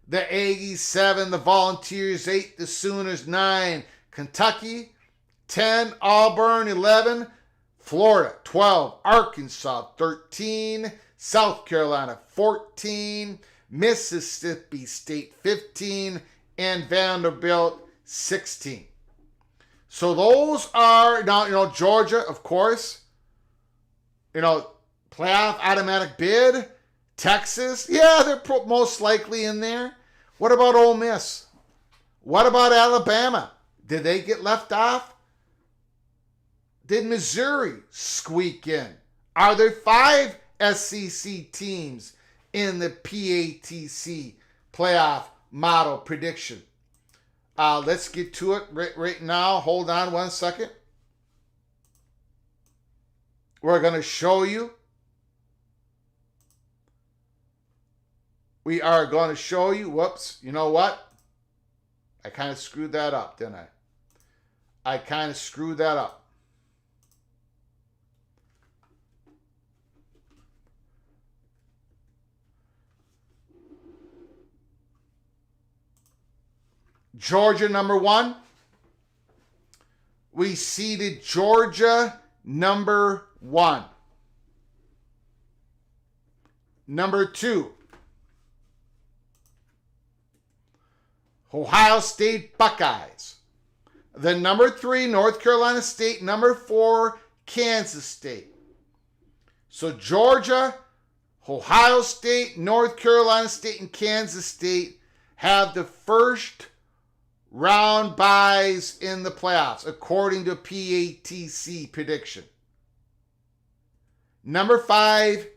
The Aggies, 7. The Volunteers, 8. The Sooners, 9. Kentucky, 10, Auburn. 11, Florida. 12, Arkansas. 13, South Carolina. 14, Mississippi State. 15, and Vanderbilt. 16. So those are, now, Georgia, of course, playoff automatic bid. Texas, yeah, they're most likely in there. What about Ole Miss? What about Alabama? Did they get left off? Did Missouri squeak in? Are there 5 SEC teams in the PATC playoff model prediction? Let's get to it right now. Hold on one second. We're going to show you. We are going to show you. Whoops. You know what? I kind of screwed that up, didn't I? I kind of screwed that up. Georgia, number 1. We seeded Georgia, number 1. Number 2. Ohio State Buckeyes. Then number 3, North Carolina State. Number 4, Kansas State. So Georgia, Ohio State, North Carolina State, and Kansas State have the first round byes in the playoffs, according to PATC prediction. Number 5,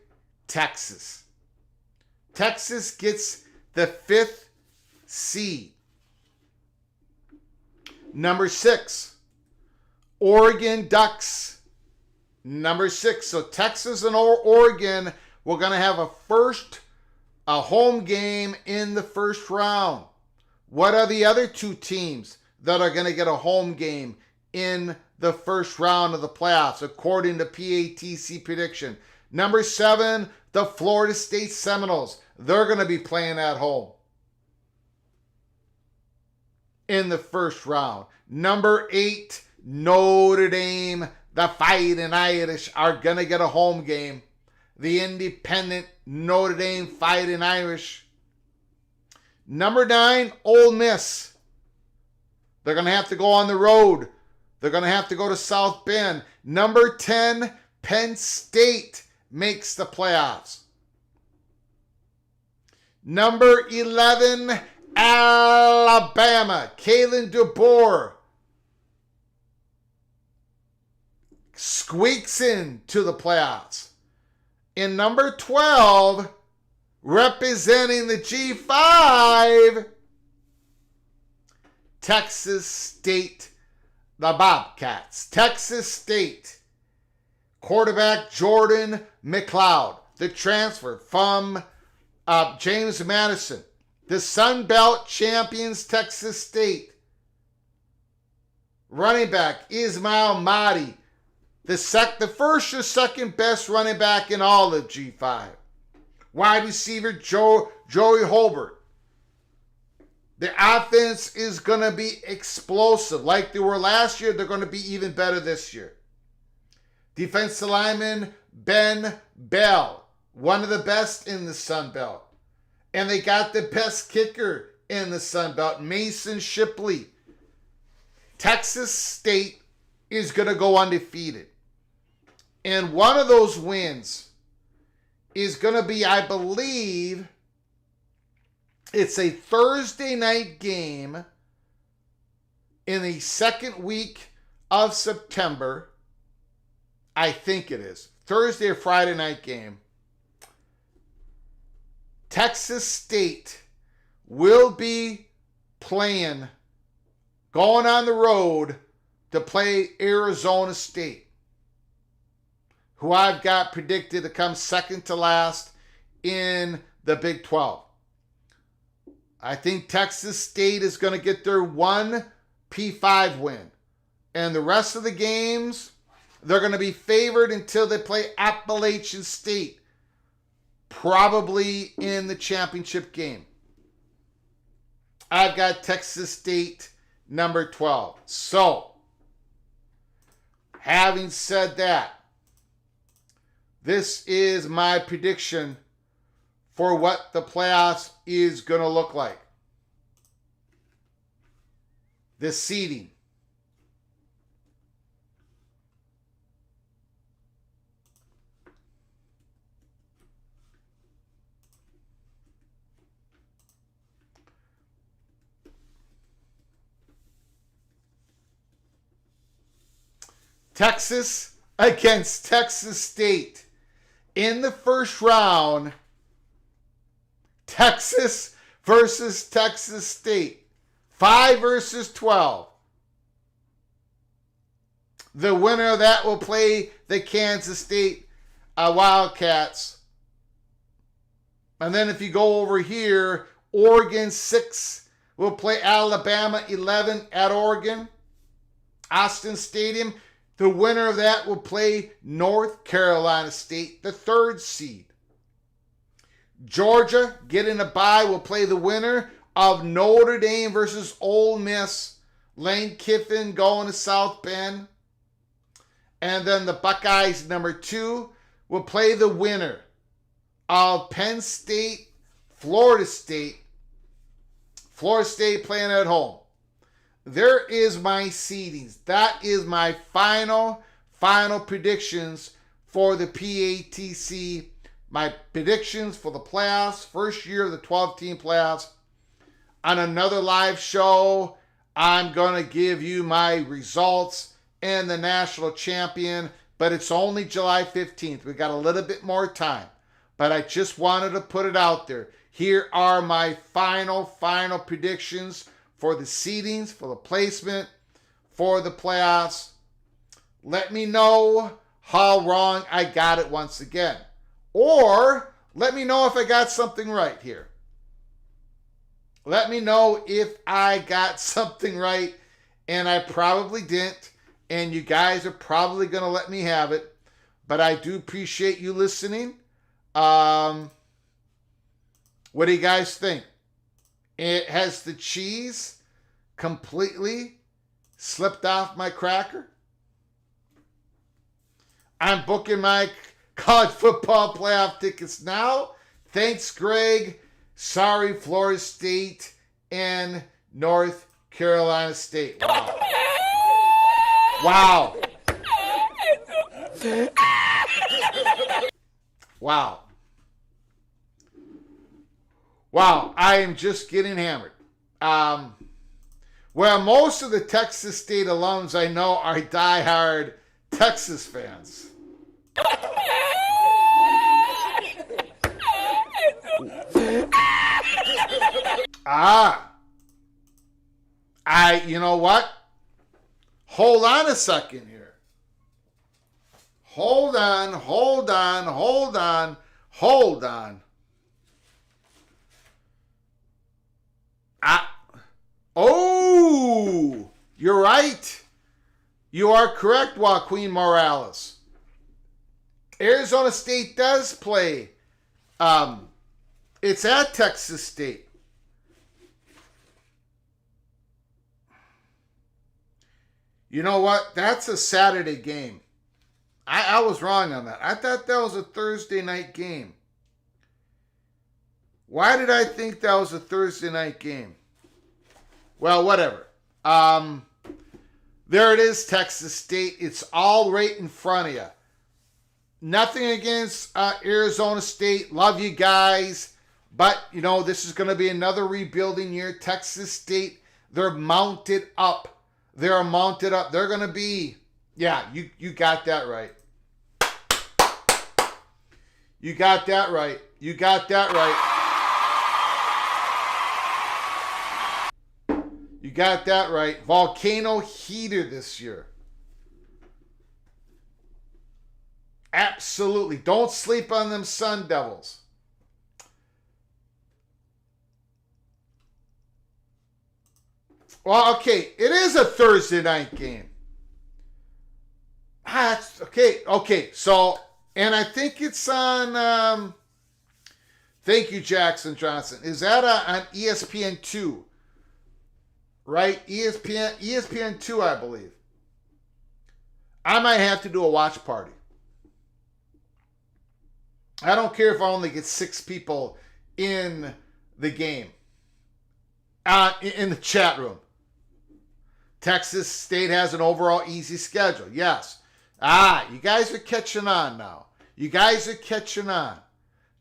Texas. Texas gets the 5th seed. Number 6, Oregon Ducks. Number 6. So Texas and Oregon, we're going to have a home game in the first round. What are the other 2 teams that are going to get a home game in the first round of the playoffs, according to PATC prediction? Number 7, the Florida State Seminoles. They're going to be playing at home in the first round. Number 8, Notre Dame. The Fighting Irish are going to get a home game. The independent Notre Dame Fighting Irish. Number 9, Ole Miss. They're going to have to go on the road. They're going to have to go to South Bend. Number 10, Penn State makes the playoffs. Number 11, Alabama. Kalen DeBoer squeaks into the playoffs. In number 12, representing the G5, Texas State, the Bobcats. Texas State quarterback Jordan McLeod, the transfer from James Madison. The Sun Belt champions Texas State. Running back Ismail Mahdi, the first or second best running back in all of G5. Wide receiver Joey Holbert. The offense is going to be explosive. Like they were last year, they're going to be even better this year. Defensive lineman Ben Bell, one of the best in the Sun Belt. And they got the best kicker in the Sun Belt, Mason Shipley. Texas State is going to go undefeated. And one of those wins is going to be, I believe, it's a Thursday night game in the second week of September. I think it is. Thursday or Friday night game. Texas State will be going on the road to play Arizona State, who I've got predicted to come second to last in the Big 12. I think Texas State is going to get their one P5 win. And the rest of the games, they're going to be favored until they play Appalachian State, probably in the championship game. I've got Texas State number 12. So, having said that, this is my prediction for what the playoffs is going to look like. The seeding. Texas against Texas State. In the first round, Texas versus Texas State. 5 versus 12. The winner of that will play the Kansas State Wildcats. And then if you go over here, Oregon 6 will play Alabama 11 at Oregon. Austin Stadium. The winner of that will play North Carolina State, the 3rd seed. Georgia, getting a bye, will play the winner of Notre Dame versus Ole Miss. Lane Kiffin going to South Bend. And then the Buckeyes, number 2, will play the winner of Penn State, Florida State. Florida State playing at home. There is my seedings. That is my final predictions for the PATC. My predictions for the playoffs, first year of the 12-team playoffs. On another live show, I'm going to give you my results and the national champion, but it's only July 15th. We got a little bit more time, but I just wanted to put it out there. Here are my final predictions for the seedings, for the placement, for the playoffs. Let me know how wrong I got it once again. Or let me know if I got something right here. Let me know if I got something right and I probably didn't. And you guys are probably going to let me have it. But I do appreciate you listening. What do you guys think? It has the cheese completely slipped off my cracker. I'm booking my college football playoff tickets now. Thanks, Greg. Sorry, Florida State and North Carolina State. Wow. Wow. Wow, I am just getting hammered. Well, most of the Texas State alums I know are diehard Texas fans. You know what? Hold on a second here. Hold on. Oh, you're right. You are correct, Joaquin Morales. Arizona State does play. It's at Texas State. You know what? That's a Saturday game. I was wrong on that. I thought that was a Thursday night game. Why did I think that was a Thursday night game? Well, whatever. There it is, Texas State. It's all right in front of you. Nothing against Arizona State. Love you guys. But, you know, this is going to be another rebuilding year. Texas State, they're mounted up. They're mounted up. They're going to be, yeah, you got that right. You got that right. You got that right. You got that right. Volcano heater this year. Absolutely. Don't sleep on them Sun Devils. Well, okay. It is a Thursday night game. That's okay. Okay. So, and I think it's on, thank you, Jackson Johnson. Is that on ESPN2? Right? ESPN2, I believe. I might have to do a watch party. I don't care if I only get 6 people in the game, in the chat room. Texas State has an overall easy schedule. Yes. You guys are catching on now. You guys are catching on.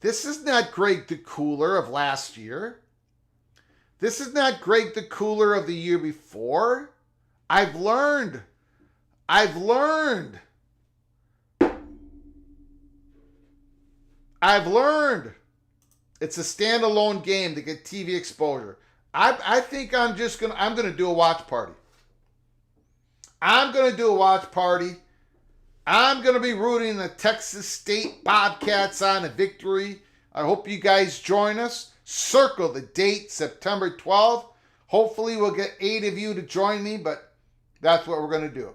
This is not Greg the Cooler of last year. This is not Greg the Cooler of the year before. I've learned. It's a standalone game to get TV exposure. I think I'm going to do a watch party. I'm going to be rooting the Texas State Bobcats on a victory. I hope you guys join us. Circle the date, September 12th. Hopefully we'll get 8 of you to join me, but that's what we're going to do.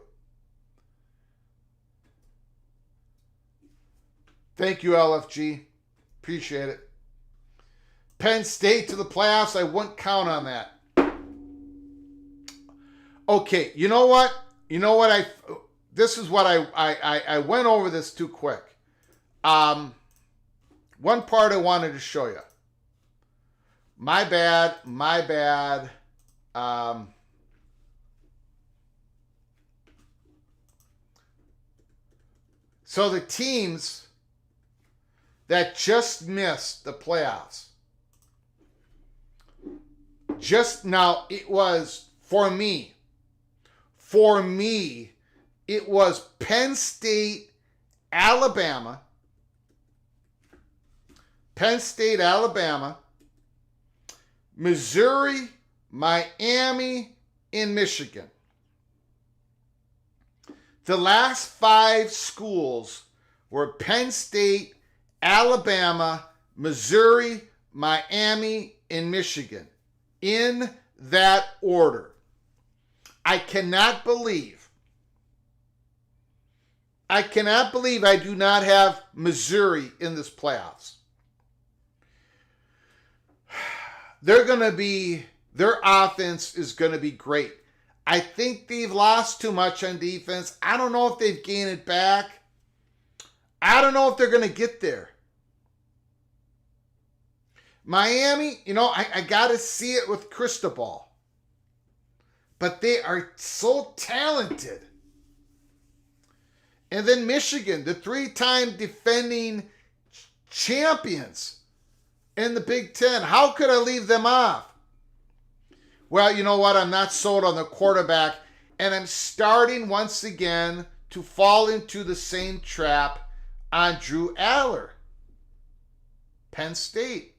Thank you, LFG. Appreciate it. Penn State to the playoffs, I wouldn't count on that. Okay, you know what? This is what I went over this too quick. One part I wanted to show you. My bad. So the teams that just missed the playoffs. Just now, it was, for me, it was Penn State, Alabama, Missouri, Miami, and Michigan. The last 5 schools were Penn State, Alabama, Missouri, Miami, and Michigan. In that order. I cannot believe I do not have Missouri in this playoffs. Their offense is going to be great. I think they've lost too much on defense. I don't know if they've gained it back. I don't know if they're going to get there. Miami, I got to see it with Cristobal. But they are so talented. And then Michigan, the 3-time defending champions in the Big Ten. How could I leave them off? Well, you know what? I'm not sold on the quarterback. And I'm starting once again to fall into the same trap on Drew Aller. Penn State.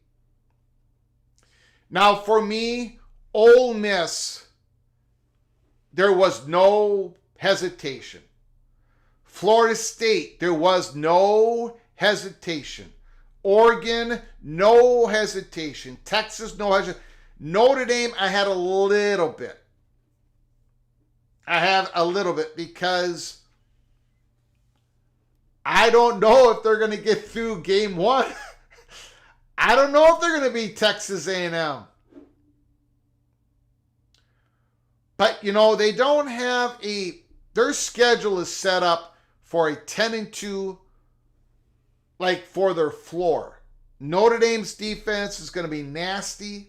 Now, for me, Ole Miss, there was no hesitation. Florida State, there was no hesitation. Oregon, no hesitation. Texas, no hesitation. Notre Dame, I had a little bit. Because I don't know if they're going to get through game 1. I don't know if they're going to beat Texas A&M. But, they don't have their schedule is set up for a 10-2, like for their floor. Notre Dame's defense is going to be nasty.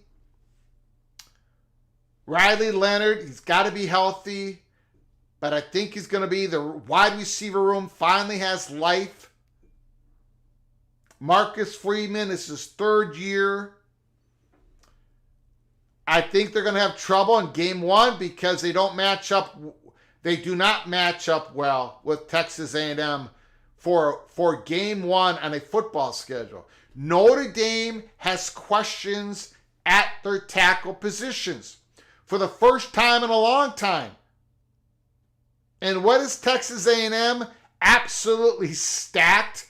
Riley Leonard, he's got to be healthy. But I think he's going to be the wide receiver room finally has life. Marcus Freeman is his 3rd year. I think they're going to have trouble in game 1 because they do not match up well with Texas A&M for game 1 on a football schedule. Notre Dame has questions at their tackle positions for the first time in a long time. And what is Texas A&M? Absolutely stacked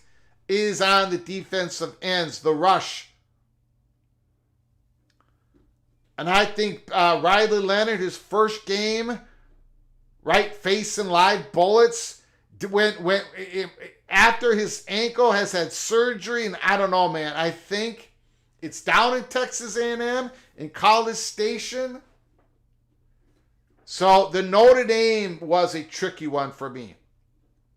is on the defensive ends, the rush. And I think Riley Leonard, his first game, right, facing live bullets, when after his ankle has had surgery, and I don't know, man. I think it's down in Texas A&M in College Station. So the Notre Dame was a tricky one for me.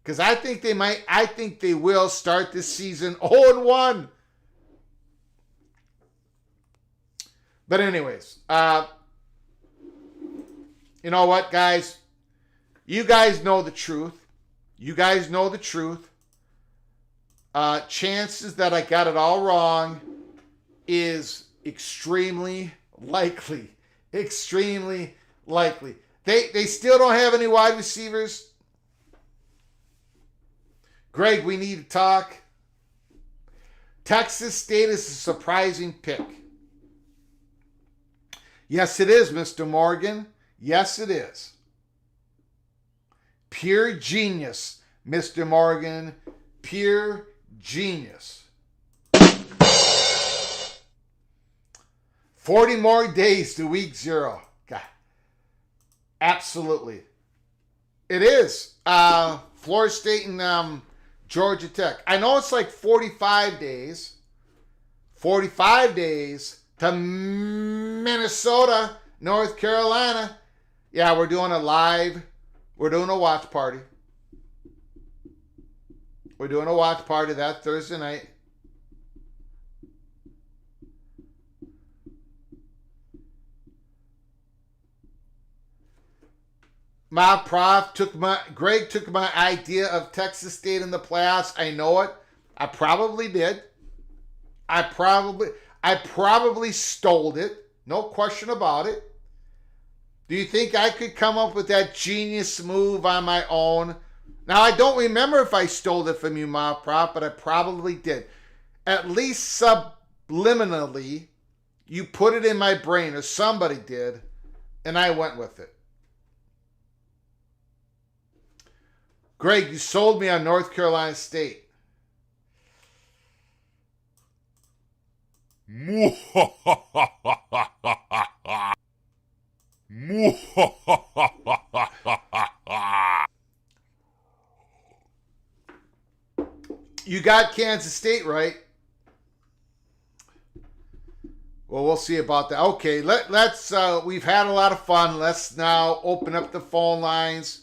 Because I think they might. I think they will start this season 0-1. But anyways, you know what, guys? You guys know the truth. You guys know the truth. Chances that I got it all wrong is extremely likely. Extremely likely. They still don't have any wide receivers. Greg, we need to talk. Texas State is a surprising pick. Yes, it is, Mr. Morgan. Yes, it is. Pure genius, Mr. Morgan. Pure genius. 40 more days to week 0. God. Absolutely. It is. Florida State and Georgia Tech. I know it's like 45 days. 45 days to Minnesota, North Carolina. Yeah, we're doing a watch party. We're doing a watch party that Thursday night. Greg took my idea of Texas State in the playoffs. I know it. I probably did. I probably stole it. No question about it. Do you think I could come up with that genius move on my own? Now, I don't remember if I stole it from you, Ma Prof, but I probably did. At least subliminally, you put it in my brain, or somebody did, and I went with it. Greg, you sold me on North Carolina State. You got Kansas State right. Well, we'll see about that. Okay, let's we've had a lot of fun. Let's now open up the phone lines.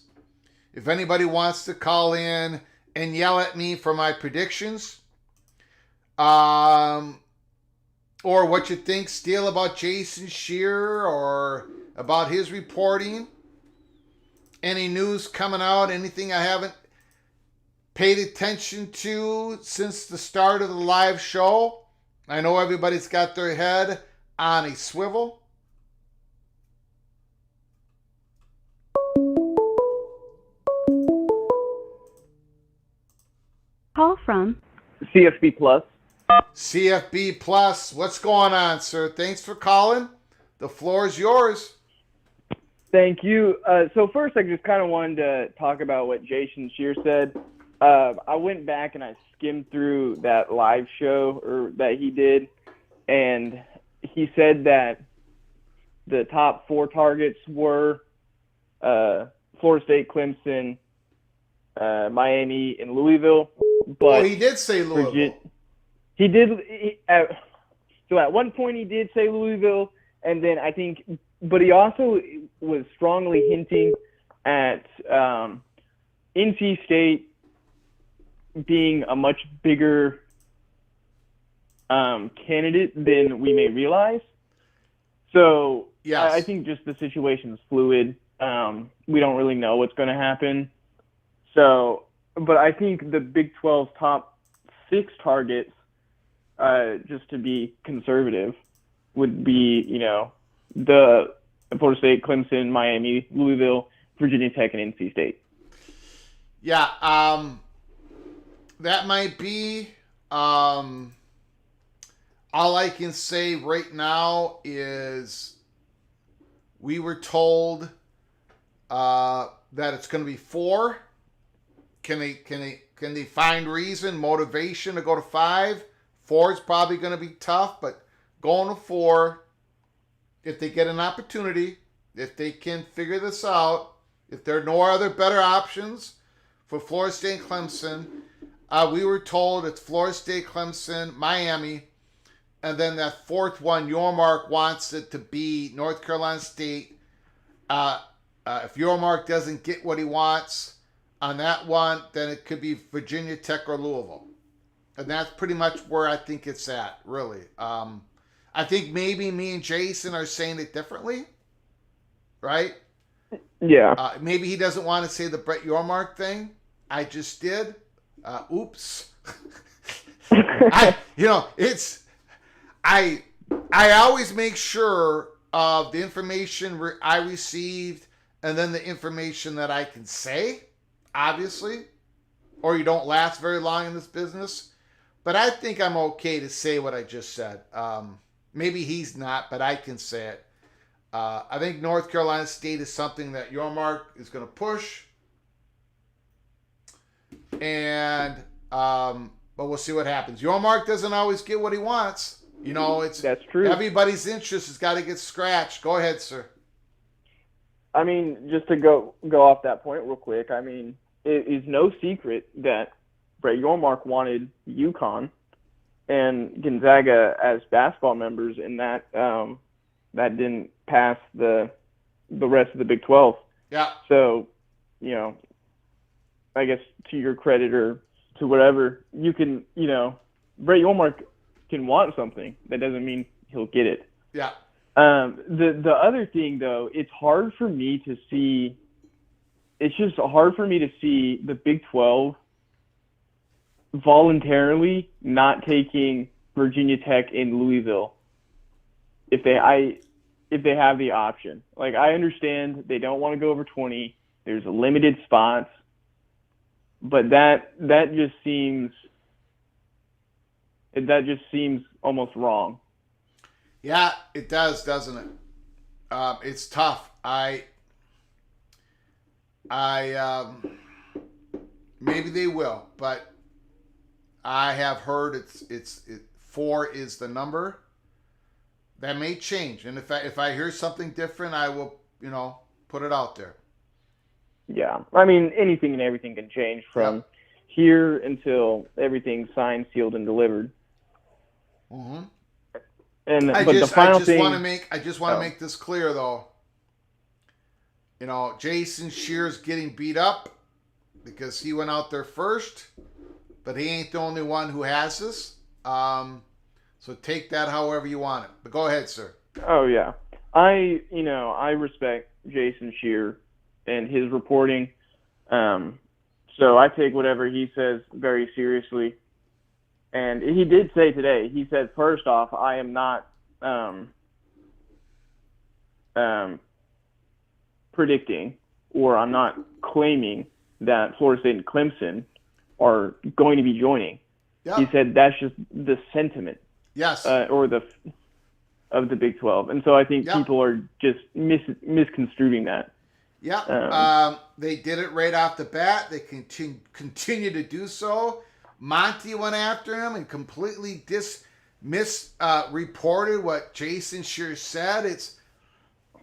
If anybody wants to call in and yell at me for my predictions, or what you think still about Jason Shearer or about his reporting, any news coming out, anything I haven't paid attention to since the start of the live show. I know everybody's got their head on a swivel. Call from CFB Plus. CFB Plus. What's going on, sir? Thanks for calling. The floor is yours. Thank you. So first, I just kind of wanted to talk about what Jason Shear said. I went back and I skimmed through that live show that he did, and he said that the top 4 targets were Florida State, Clemson, Miami, and Louisville. But he did say Louisville. So at one point he did say Louisville, and then I think, but he also was strongly hinting at NC State being a much bigger candidate than we may realize. So yes. I think just the situation is fluid. We don't really know what's going to happen. So, but I think the Big 12's top 6 targets, just to be conservative, would be, the Florida State, Clemson, Miami, Louisville, Virginia Tech, and NC State. Yeah, that might be. All I can say right now is we were told that it's going to be 4. Can they find reason, motivation to go to 5? 4 is probably going to be tough, but going to 4, if they get an opportunity, if they can figure this out, if there are no other better options for Florida State and Clemson, we were told it's Florida State, Clemson, Miami, and then that 4th one, Yormark wants it to be North Carolina State. If Yormark doesn't get what he wants, on that one, then it could be Virginia Tech or Louisville. And that's pretty much where I think it's at, really. I think maybe me and Jason are saying it differently, right? Yeah. Maybe he doesn't want to say the Brett Yormark thing. I just did. Oops. I always make sure of the information I received and then the information that I can say, obviously, or you don't last very long in this business. But I think I'm okay to say what I just said. Maybe he's not, but I can say it. I think North Carolina State is something that Yormark is going to push. And but we'll see what happens. Yormark doesn't always get what he wants. That's true. Everybody's interest has got to get scratched. Go ahead, sir. I mean, just to go off that point real quick. I mean, it is no secret that Brett Yormark wanted UConn and Gonzaga as basketball members, and that didn't pass the rest of the Big 12. Yeah. So, I guess to your credit or to whatever, you can, Brett Yormark can want something. That doesn't mean he'll get it. Yeah. The other thing, though, it's hard for me to see. It's just hard for me to see the Big 12 voluntarily not taking Virginia Tech in Louisville if they have the option. Like, I understand they don't want to go over 20. There's limited spots, but that just seems almost wrong. Yeah, it does, doesn't it? It's tough. Maybe they will, but I have heard 4 is the number. That may change, and if I hear something different, I will put it out there. Yeah, I mean, anything and everything can change from here until everything's signed, sealed, and delivered. Mm-hmm. I just want to make this clear, though. Jason Shear's getting beat up because he went out there first, but he ain't the only one who has this. So take that however you want it. But go ahead, sir. Oh yeah, I respect Jason Shear and his reporting. So I take whatever he says very seriously. And he did say today, he said, first off, I am not predicting, or I'm not claiming that Florida State and Clemson are going to be joining. Yep. He said that's just the sentiment. Yes. Of the Big 12. And so I think people are just misconstruing that. Yeah. They did it right off the bat. They continue to do so. Monty went after him and completely misreported what Jason Shear said.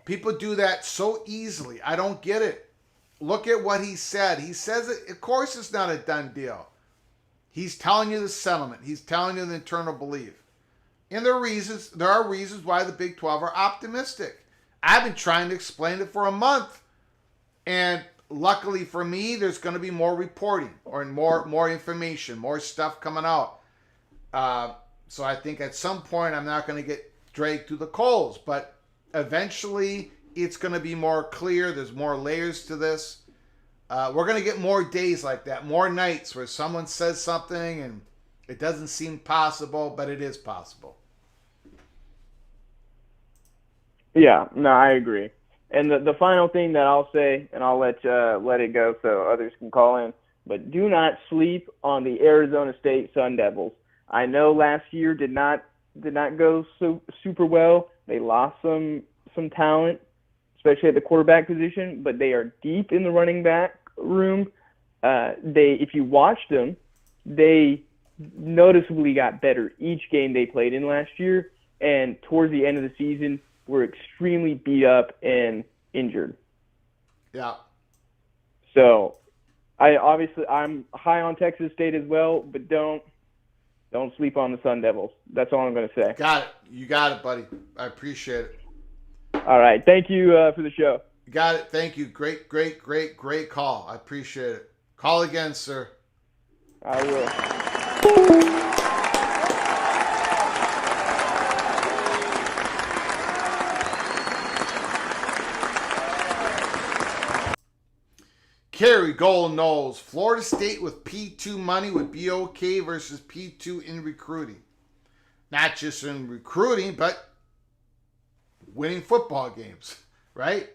People do that so easily. I don't get it. Look at what he said. He says it. Of course, it's not a done deal. He's telling you the settlement. He's telling you the internal belief. And there are reasons why the Big 12 are optimistic. I've been trying to explain it for a month. And luckily for me, there's going to be more reporting or more information, more stuff coming out. So I think at some point I'm not going to get dragged through the coals. But eventually it's going to be more clear. There's more layers to this. We're going to get more days like that, more nights where someone says something and it doesn't seem possible, but it is possible. Yeah, no, I agree. And the final thing that I'll say, and I'll let it go so others can call in, but do not sleep on the Arizona State Sun Devils. I know last year did not go so super well. They lost some talent, especially at the quarterback position, but they are deep in the running back room. If you watched them, they noticeably got better each game they played in last year, and towards the end of the season were extremely beat up and injured. Yeah. So I'm high on Texas State as well, but don't sleep on the Sun Devils. That's all I'm going to say. Got it. You got it, buddy. I appreciate it. All right. Thank you for the show. You got it. Thank you. Great call. I appreciate it. Call again, sir. I will. Kerry Gold knows Florida State with P2 money would be okay versus P2 in recruiting. Not just in recruiting, but winning football games, right?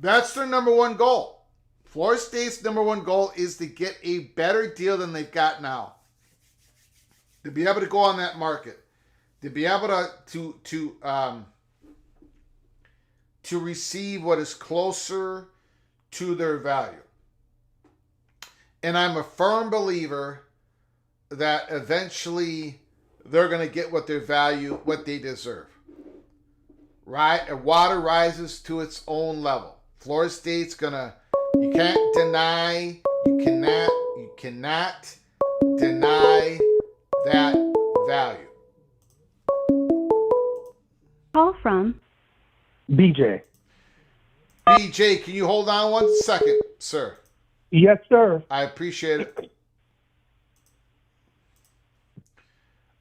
That's their number one goal. Florida State's number one goal is to get a better deal than they've got now. To be able to go on that market. To be able to receive what is closer to their value. And I'm a firm believer that eventually they're going to get what their value, what they deserve. Right? And water rises to its own level. Florida State's going to, you cannot deny that value. Call from BJ. BJ, can you hold on 1 second, sir? Yes, sir. I appreciate it.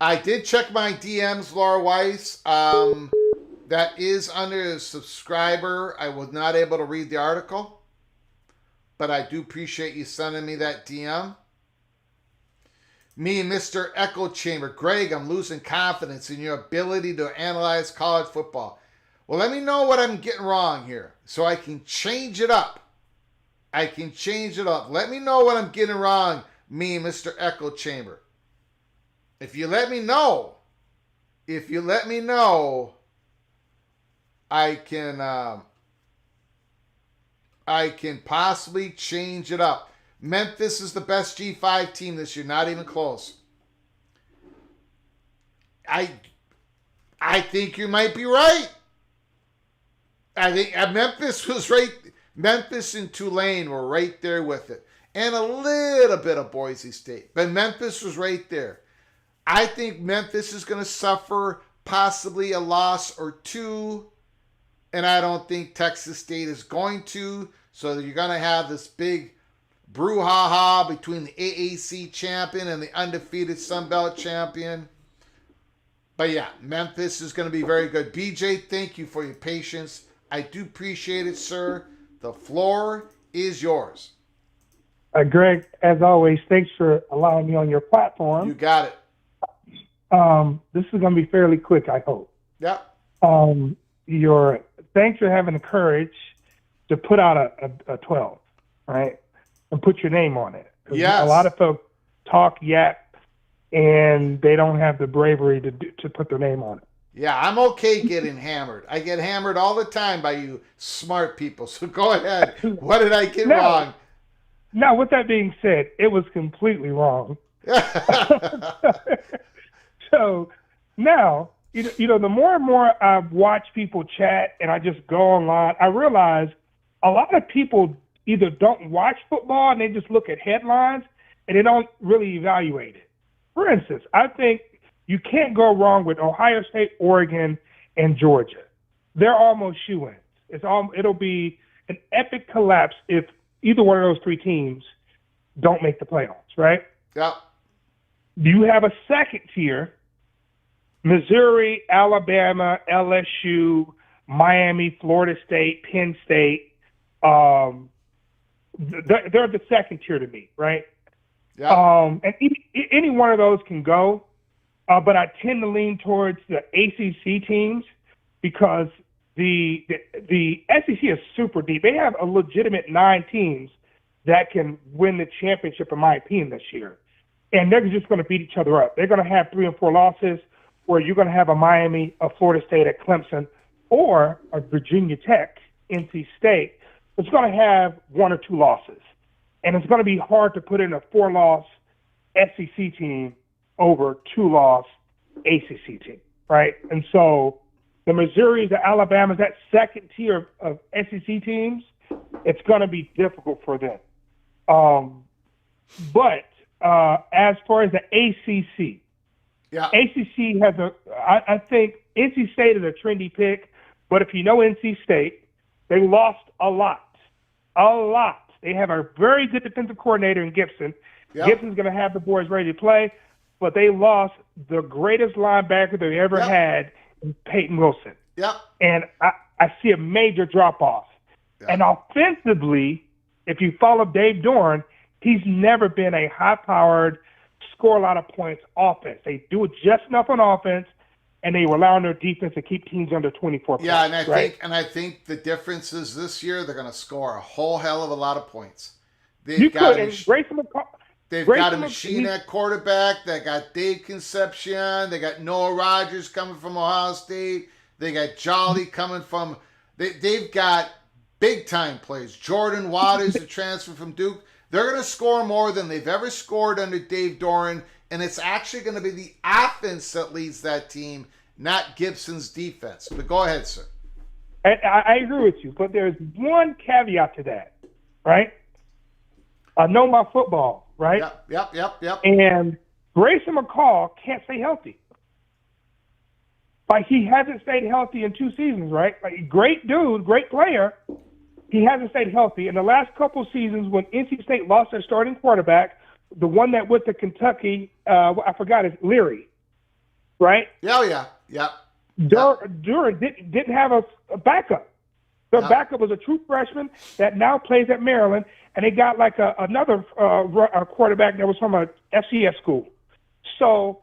I did check my DMs, Laura Weiss. That is under a subscriber. I was not able to read the article, but I do appreciate you sending me that DM. Me, Mr. Echo Chamber. Greg, I'm losing confidence in your ability to analyze college football. Well, let me know what I'm getting wrong here so I can change it up. Let me know what I'm getting wrong, me, Mr. Echo Chamber. If you let me know, I can possibly change it up. Memphis is the best G5 team this year, not even close. I think you might be right. I think Memphis was right. Memphis and Tulane were right there with it. And a little bit of Boise State. But Memphis was right there. I think Memphis is going to suffer possibly a loss or two. And I don't think Texas State is going to. So you're going to have this big brouhaha between the AAC champion and the undefeated Sun Belt champion. But yeah, Memphis is going to be very good. BJ, thank you for your patience. I do appreciate it, sir. The floor is yours. Greg, as always, thanks for allowing me on your platform. You got it. This is going to be fairly quick, I hope. Yep. Thanks for having the courage to put out a 12, right? And put your name on it. Yes. A lot of folks talk yap, and they don't have the bravery to put their name on it. Yeah, I'm okay getting hammered. I get hammered all the time by you smart people. So go ahead. What did I get wrong? Now, with that being said, it was completely wrong. So now, you know, the more and more I watch people chat and I just go online, I realize a lot of people either don't watch football and they just look at headlines and they don't really evaluate it. For instance, I think you can't go wrong with Ohio State, Oregon, and Georgia. They're almost shoo-ins. It'll be an epic collapse if either one of those three teams don't make the playoffs, right? Yep. You have a second tier, Missouri, Alabama, LSU, Miami, Florida State, Penn State. They're the second tier to me, right? Yep. And any one of those can go. But I tend to lean towards the ACC teams because the SEC is super deep. They have a legitimate 9 teams that can win the championship, in my opinion, this year. And they're just going to beat each other up. They're going to have 3 and 4 losses, where you're going to have a Miami, a Florida State, a Clemson, or a Virginia Tech, NC State. It's going to have 1 or 2 losses. And it's going to be hard to put in a 4-loss SEC team over 2-loss ACC team, right? And so the Missouris, the Alabamas, that second tier of SEC teams, it's going to be difficult for them. But as far as the ACC, ACC has I think NC State is a trendy pick, but if you know NC State, they lost a lot They have a very good defensive coordinator in Gibson. Yep. Gibson's going to have the boys ready to play, but they lost the greatest linebacker they ever had, in Peyton Wilson. Yep. And I see a major drop-off. Yep. And offensively, if you follow Dave Doran, he's never been a high-powered, score a lot of points offense. They do it just enough on offense, and they rely on their defense to keep teams under 24 points. Yeah, and I think the difference is this year they're going to score a whole hell of a lot of points. They've got a machine at quarterback. They got Dave Concepcion. They got Noah Rogers coming from Ohio State. They got Jolly coming from. They've got big time players. Jordan Waters, the transfer from Duke. They're going to score more than they've ever scored under Dave Doran, and it's actually going to be the offense that leads that team, not Gibson's defense. But go ahead, sir. I agree with you, but there's one caveat to that, right? I know my football, right? Yep. And Grayson McCall can't stay healthy. Like, he hasn't stayed healthy in 2 seasons, right? Like, great dude, great player. He hasn't stayed healthy. In the last couple seasons, when NC State lost their starting quarterback, the one that went to Kentucky, I forgot, is Leary, right? Yeah. Duran didn't have a backup. Their backup was a true freshman that now plays at Maryland, and they got like another quarterback that was from a FCS school. So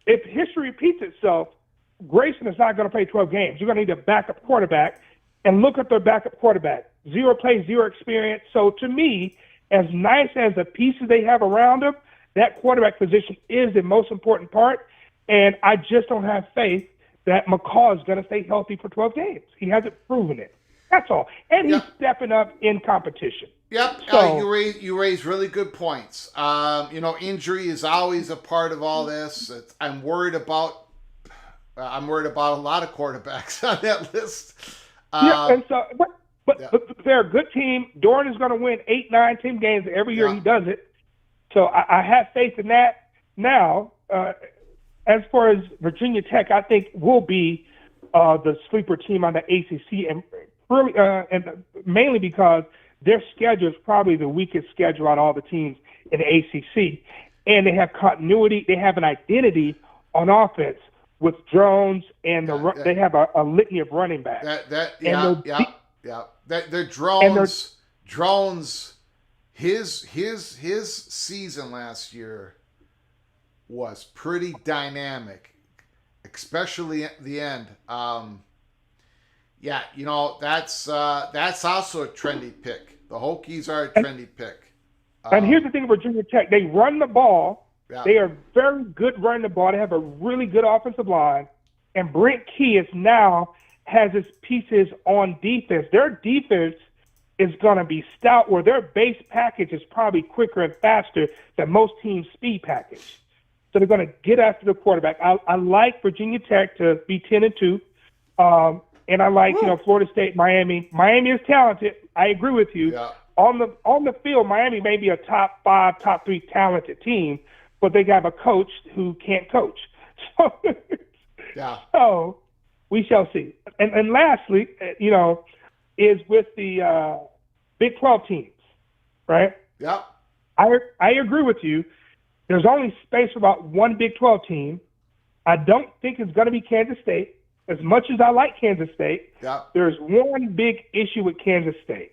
if history repeats itself, Grayson is not going to play 12 games. You're going to need a backup quarterback, and look at their backup quarterback. 0 plays, 0 experience. So to me, as nice as the pieces they have around them, that quarterback position is the most important part, and I just don't have faith that McCall is going to stay healthy for 12 games. He hasn't proven it. That's all. And he's stepping up in competition. Yep. So, you raise really good points. Injury is always a part of all this. I'm worried about a lot of quarterbacks on that list. But they're a good team. Doran is going to win 8, 9, 10 games every year he does it. So I have faith in that. Now, as far as Virginia Tech, I think will be the sleeper team on the ACC, and really, and mainly because their schedule is probably the weakest schedule out of all the teams in the ACC, and they have continuity. They have an identity on offense with Jones, and they have a litany of running backs. Their Drones, his season last year was pretty dynamic, especially at the end. That's also a trendy pick. The Hokies are a trendy pick. And here's the thing with Virginia Tech. They run the ball. Yeah. They are very good running the ball. They have a really good offensive line. And Brent Key has his pieces on defense. Their defense is going to be stout, where their base package is probably quicker and faster than most teams' speed package. So they're going to get after the quarterback. I like Virginia Tech to be 10-2. And I like, Florida State, Miami. Miami is talented. I agree with you. Yeah. On the field, Miami may be a top 5, top 3 talented team, but they have a coach who can't coach. So we shall see. And lastly, is with the Big 12 teams, right? Yeah. I agree with you. There's only space for about one Big 12 team. I don't think it's going to be Kansas State. As much as I like Kansas State, there's one big issue with Kansas State.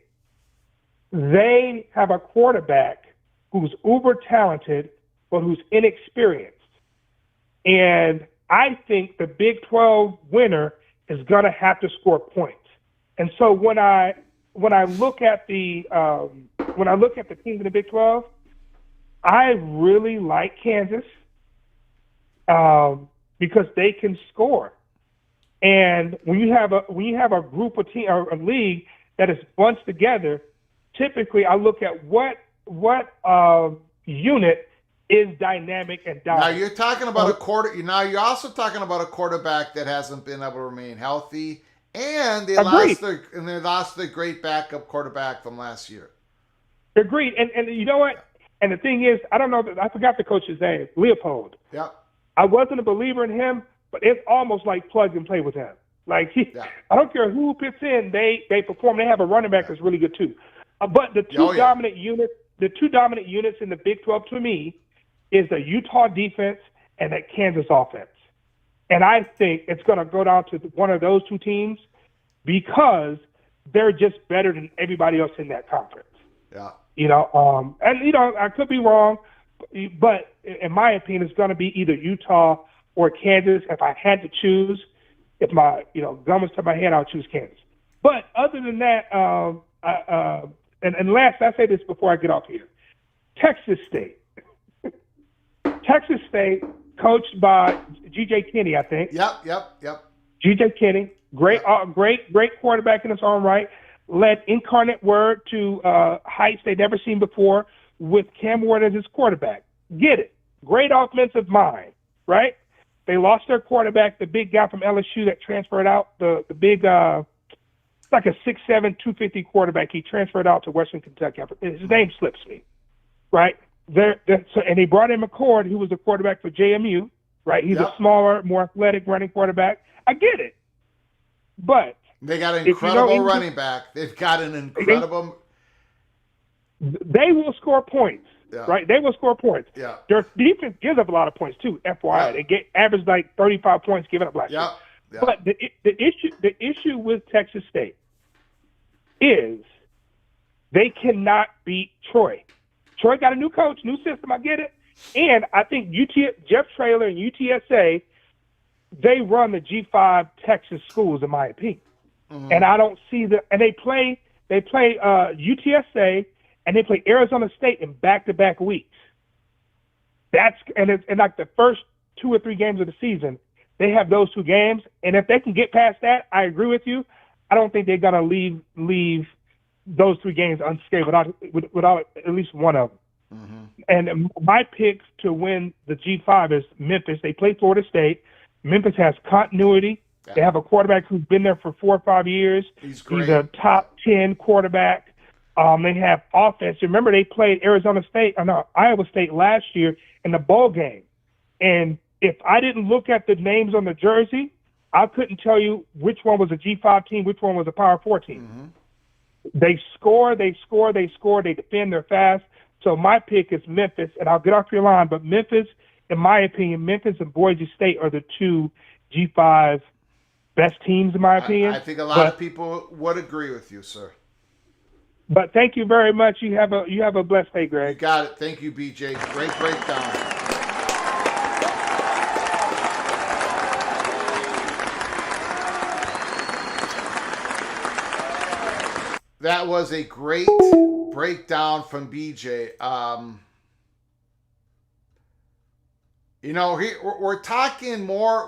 They have a quarterback who's uber talented, but who's inexperienced. And I think the Big 12 winner is going to have to score points. And so when I look at the teams in the Big 12, I really like Kansas because they can score. And when you have a group of team or a league that is bunched together, typically I look at what unit is dynamic and dominant. Now you're talking about Now you're also talking about a quarterback that hasn't been able to remain healthy, and they lost their great backup quarterback from last year. Agreed. And you know what? And the thing is, I forgot the coach's name, Leopold. Yeah. I wasn't a believer in him, but it's almost like plug and play with him. Like I don't care who fits in, they perform. They have a running back that's really good too. But the two dominant units in the Big 12 to me is the Utah defense and that Kansas offense. And I think it's going to go down to one of those two teams because they're just better than everybody else in that conference. Yeah. I could be wrong, but in my opinion, it's going to be either Utah or Kansas. If I had to choose, if my gun was to my head, I'll choose Kansas. But other than that, and last, I say this before I get off here, Texas State. Texas State, coached by G.J. Kinney, I think. Yep. G.J. Kinney, great quarterback in his own right. Led Incarnate Word to heights they'd never seen before with Cam Ward as his quarterback. Get it. Great offensive mind, right? They lost their quarterback, the big guy from LSU that transferred out, the big, like a 6'7", 250 quarterback. He transferred out to Western Kentucky. His name slips me, right? And they brought in McCord, who was a quarterback for JMU, right? He's a smaller, more athletic running quarterback. I get it. But they got an incredible running back. They've got an incredible. They will score points, right? They will score points. Yeah. Their defense gives up a lot of points too. FYI, they average like 35 points given up last year. Yeah. But the issue with Texas State is they cannot beat Troy. Troy got a new coach, new system. I get it, and I think Jeff Traylor and UTSA, they run the G5 Texas schools, in my opinion. Mm-hmm. And I don't see and they play UTSA and they play Arizona State in back-to-back weeks. And like the first 2 or 3 games of the season, they have those 2 games. And if they can get past that, I agree with you. I don't think they're gonna leave those 3 games unscathed without at least one of them. Mm-hmm. And my pick to win the G5 is Memphis. They play Florida State. Memphis has continuity. Yeah. They have a quarterback who's been there for 4 or 5 years. He's great. He's a top 10 quarterback. They have offense. Remember, they played Iowa State last year in the bowl game. And if I didn't look at the names on the jersey, I couldn't tell you which one was a G5 team, which one was a Power 4 team. Mm-hmm. They score, they defend, they're fast. So my pick is Memphis, and I'll get off your line, but Memphis, in my opinion, Memphis and Boise State are the 2 G5 best teams, in my opinion. I think a lot of people would agree with you, sir. But thank you very much. You have a blessed day, Greg. You got it. Thank you, BJ. Great breakdown. That was a great breakdown from BJ. Here we're talking more.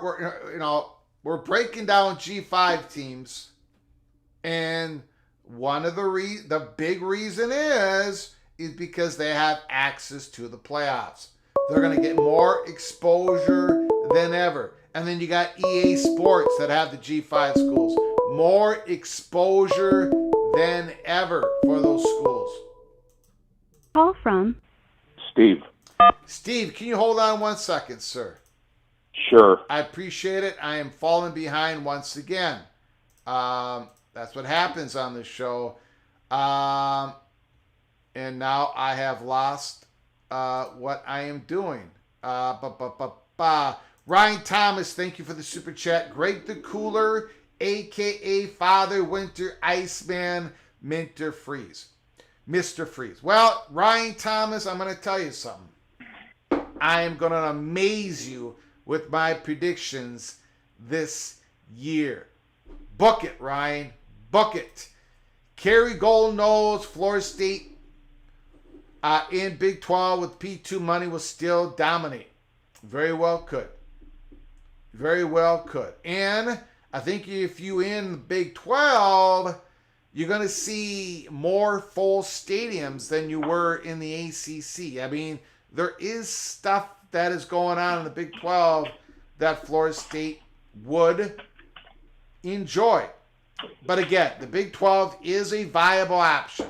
We're breaking down G5 teams, and one of the big reason is because they have access to the playoffs. They're going to get more exposure than ever. And then you got EA Sports that have the G5 schools. More exposure than ever for those schools. Call from Steve. Steve, can you hold on 1 second, sir? Sure. I appreciate it. I am falling behind once again. That's what happens on this show. And now I have lost what I am doing. Ryan Thomas, thank you for the super chat. Greg the Cooler, a.k.a. Father Winter Iceman, Mr. Freeze. Well, Ryan Thomas, I'm going to tell you something. I am going to amaze you with my predictions this year. Book it, Ryan. Book it. Kerry Gold knows Florida State in Big 12 with P2 money will still dominate. Very well could. And I think if you in Big 12, you're going to see more full stadiums than you were in the ACC. I mean, there is stuff that is going on in the Big 12 that Florida State would enjoy. But again, the Big 12 is a viable option.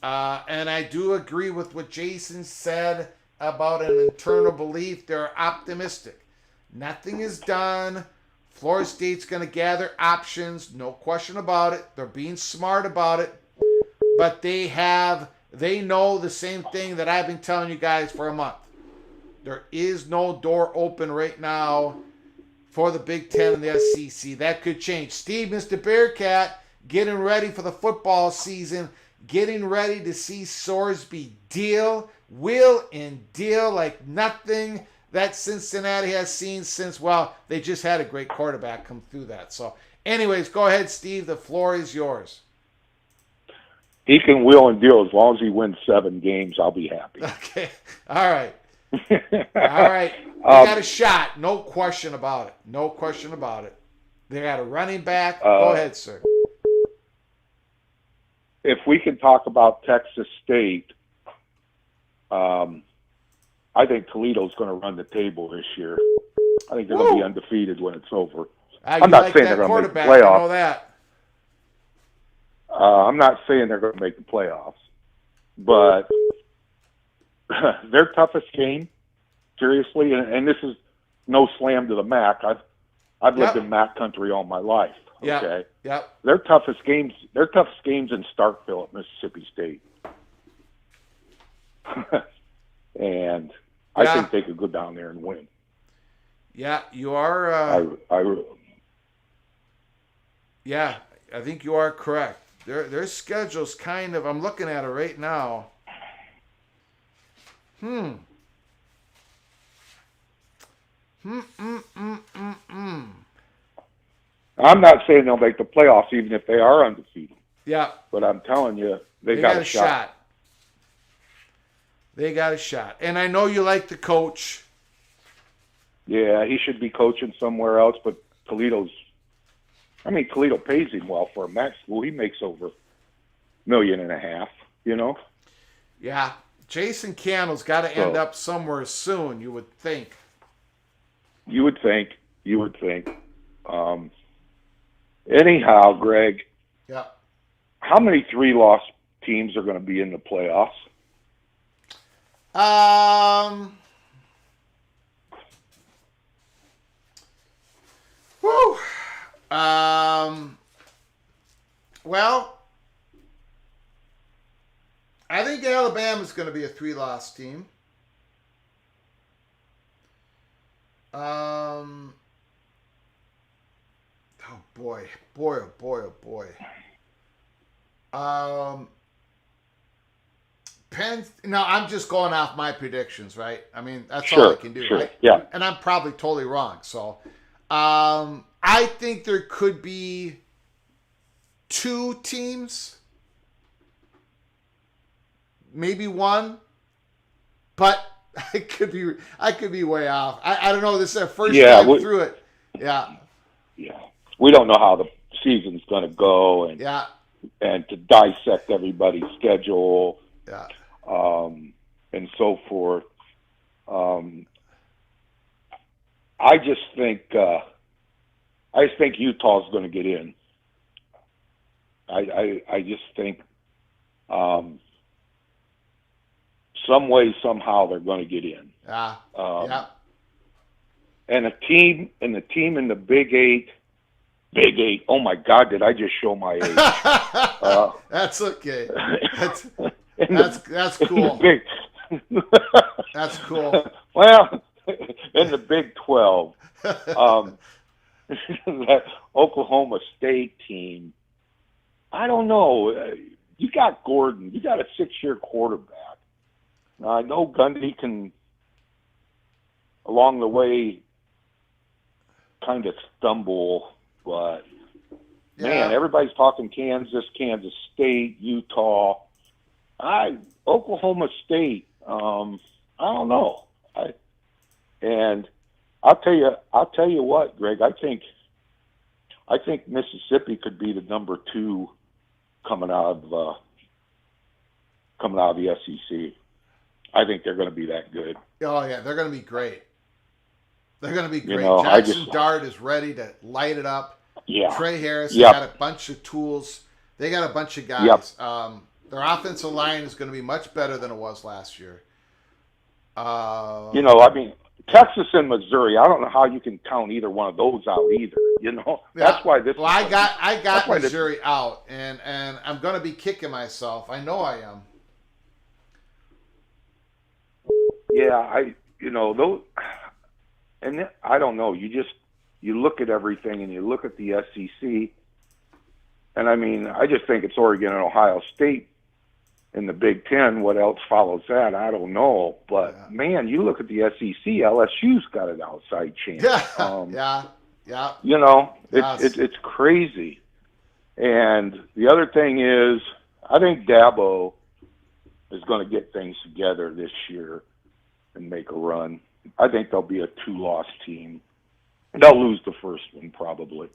And I do agree with what Jason said about an internal belief. They're optimistic. Nothing is done. Florida State's going to gather options. No question about it. They're being smart about it. but they know the same thing that I've been telling you guys for a month. There is no door open right now for the Big Ten and the SEC. That could change. Steve, Mr. Bearcat, getting ready for the football season, getting ready to see Sorsby wheel and deal like nothing that Cincinnati has seen since, well, they just had a great quarterback come through that. So, anyways, go ahead, Steve. The floor is yours. He can wheel and deal as long as he wins 7 games. I'll be happy. Okay. All right. All right. They got a shot. No question about it. No question about it. They got a running back. Go ahead, sir. If we can talk about Texas State, I think Toledo's going to run the table this year. I think they're going to be undefeated when it's over. I'm not saying they're going to make the playoffs. I know that. I'm not saying they're going to make the playoffs, but their toughest game, seriously, and this is no slam to the MAC. I've lived in MAC country all my life. Okay. Yep. Their toughest games in Starkville at Mississippi State. And I think they could go down there and win. Yeah, you are. Yeah, I think you are correct. Their schedule's kind of. I'm looking at it right now. I'm not saying they'll make the playoffs even if they are undefeated. Yeah. But I'm telling you, they got a shot. They got a shot. And I know you like the coach. Yeah, he should be coaching somewhere else, but Toledo pays him well for a MAC school. He makes over $1.5 million, you know? Yeah. Jason Candle's got to end up somewhere soon, you would think. You would think. Anyhow, Greg. Yeah. How many 3-loss teams are going to be in the playoffs? Well, I think Alabama's going to be a 3-loss team. Oh boy. Penn. No, I'm just going off my predictions, right? I mean, that's all I can do, right? Yeah. And I'm probably totally wrong. So, I think there could be 2 teams, maybe 1, but I could be way off. I don't know. This is our first time through it. Yeah. Yeah. We don't know how the season's going to go, and to dissect everybody's schedule. Yeah. And so forth. I just think Utah's going to get in. I just think some way, somehow they're going to get in. And the team in the Big Eight. Oh my God! Did I just show my age? That's okay. That's cool. That's cool. Well, in the Big 12, that Oklahoma State team. I don't know. You got Gordon. You got a 6-year quarterback. Now, I know Gundy can, along the way, kind of stumble, but man, everybody's talking Kansas State, Utah. Oklahoma State. I don't know. And I'll tell you what, Greg. I think Mississippi could be the number 2 coming out of the SEC. I think they're going to be that good. Oh yeah, they're going to be great. They're going to be great. You know, Jackson Dart is ready to light it up. Yeah. Trey Harris, they got a bunch of tools. They got a bunch of guys. Their offensive line is going to be much better than it was last year. Texas and Missouri, I don't know how you can count either one of those out either. That's why this. Well, I got Missouri out, and I'm going to be kicking myself. I know I am. Yeah, those, and I don't know. You look at everything, and you look at the SEC, and I mean, I just think it's Oregon and Ohio State in the Big Ten. What else follows that? I don't know. But man, you look at the SEC. LSU's got an outside chance. Yeah. It's crazy. And the other thing is, I think Dabo is going to get things together this year and make a run. I think they'll be a 2-loss team. They'll lose the first one probably.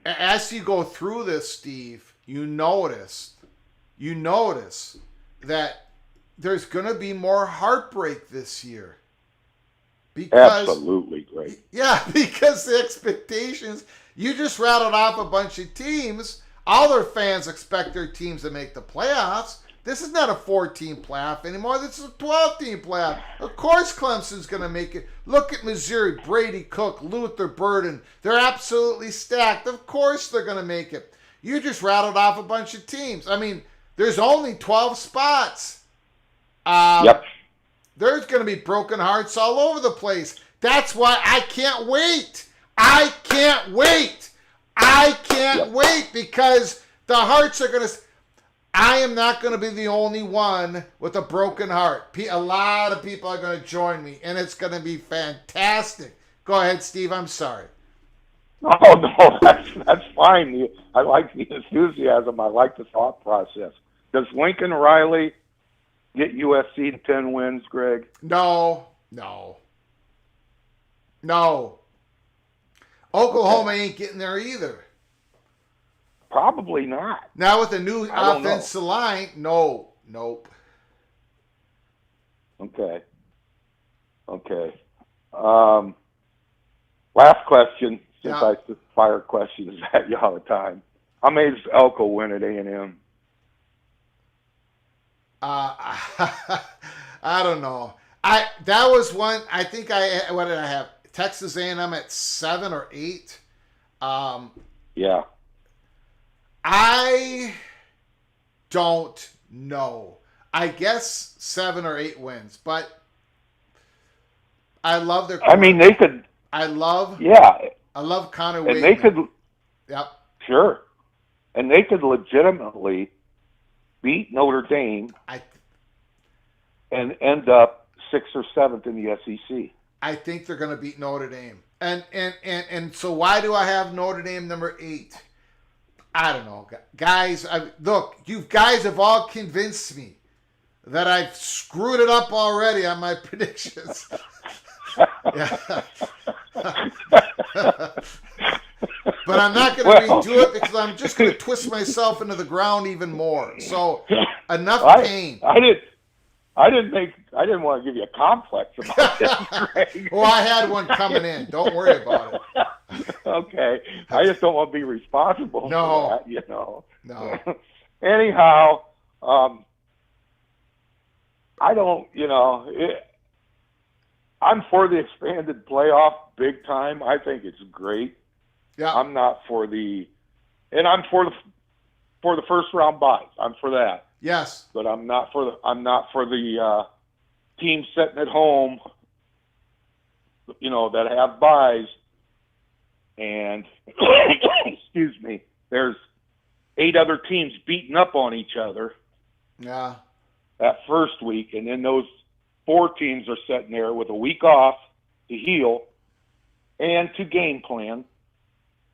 As you go through this, Steve, you notice that there's going to be more heartbreak this year. Absolutely, great. Yeah, because the expectations, you just rattled off a bunch of teams. All their fans expect their teams to make the playoffs. This is not a 14 playoff anymore. This is a 12-team playoff. Of course Clemson's going to make it. Look at Missouri, Brady Cook, Luther Burden. They're absolutely stacked. Of course they're going to make it. You just rattled off a bunch of teams. I mean, there's only 12 spots. Yep. There's going to be broken hearts all over the place. That's why I can't wait. I can't wait because the hearts are going to... I am not going to be the only one with a broken heart. A lot of people are going to join me, and it's going to be fantastic. Go ahead, Steve. I'm sorry. Oh, no, that's fine. I like the enthusiasm. I like the thought process. Does Lincoln Riley get USC to 10 wins, Greg? No. Oklahoma ain't getting there either. Probably not. Now with the new offensive line, nope. Okay. Last question, since I fire questions at you all the time. How many does Elko win at A&M? I don't know. That was one. I think what did I have? Texas A&M at 7 or 8. Yeah. I don't know. I guess 7 or 8 wins, but I love their. I mean, they could. I love Connor Wade. And they could. Yep. Sure. And they could legitimately beat Notre Dame and end up 6th or 7th in the SEC. I think they're going to beat Notre Dame. And so why do I have Notre Dame number 8? I don't know. Guys, look, you guys have all convinced me that I've screwed it up already on my predictions. But I'm not going to redo it because I'm just going to twist myself into the ground even more. So enough pain. I didn't want to give you a complex about this, Greg. Well, I had one coming in. Don't worry about it. Okay. I just don't want to be responsible for that, No. Anyhow, I don't, I'm for the expanded playoff big time. I think it's great. Yeah. I'm not for I'm for the first round buys. I'm for that. Yes. But I'm not for the teams sitting at home, that have buys. And excuse me, there's 8 other teams beating up on each other. Yeah. That first week, and then those 4 teams are sitting there with a week off to heal and to game plan.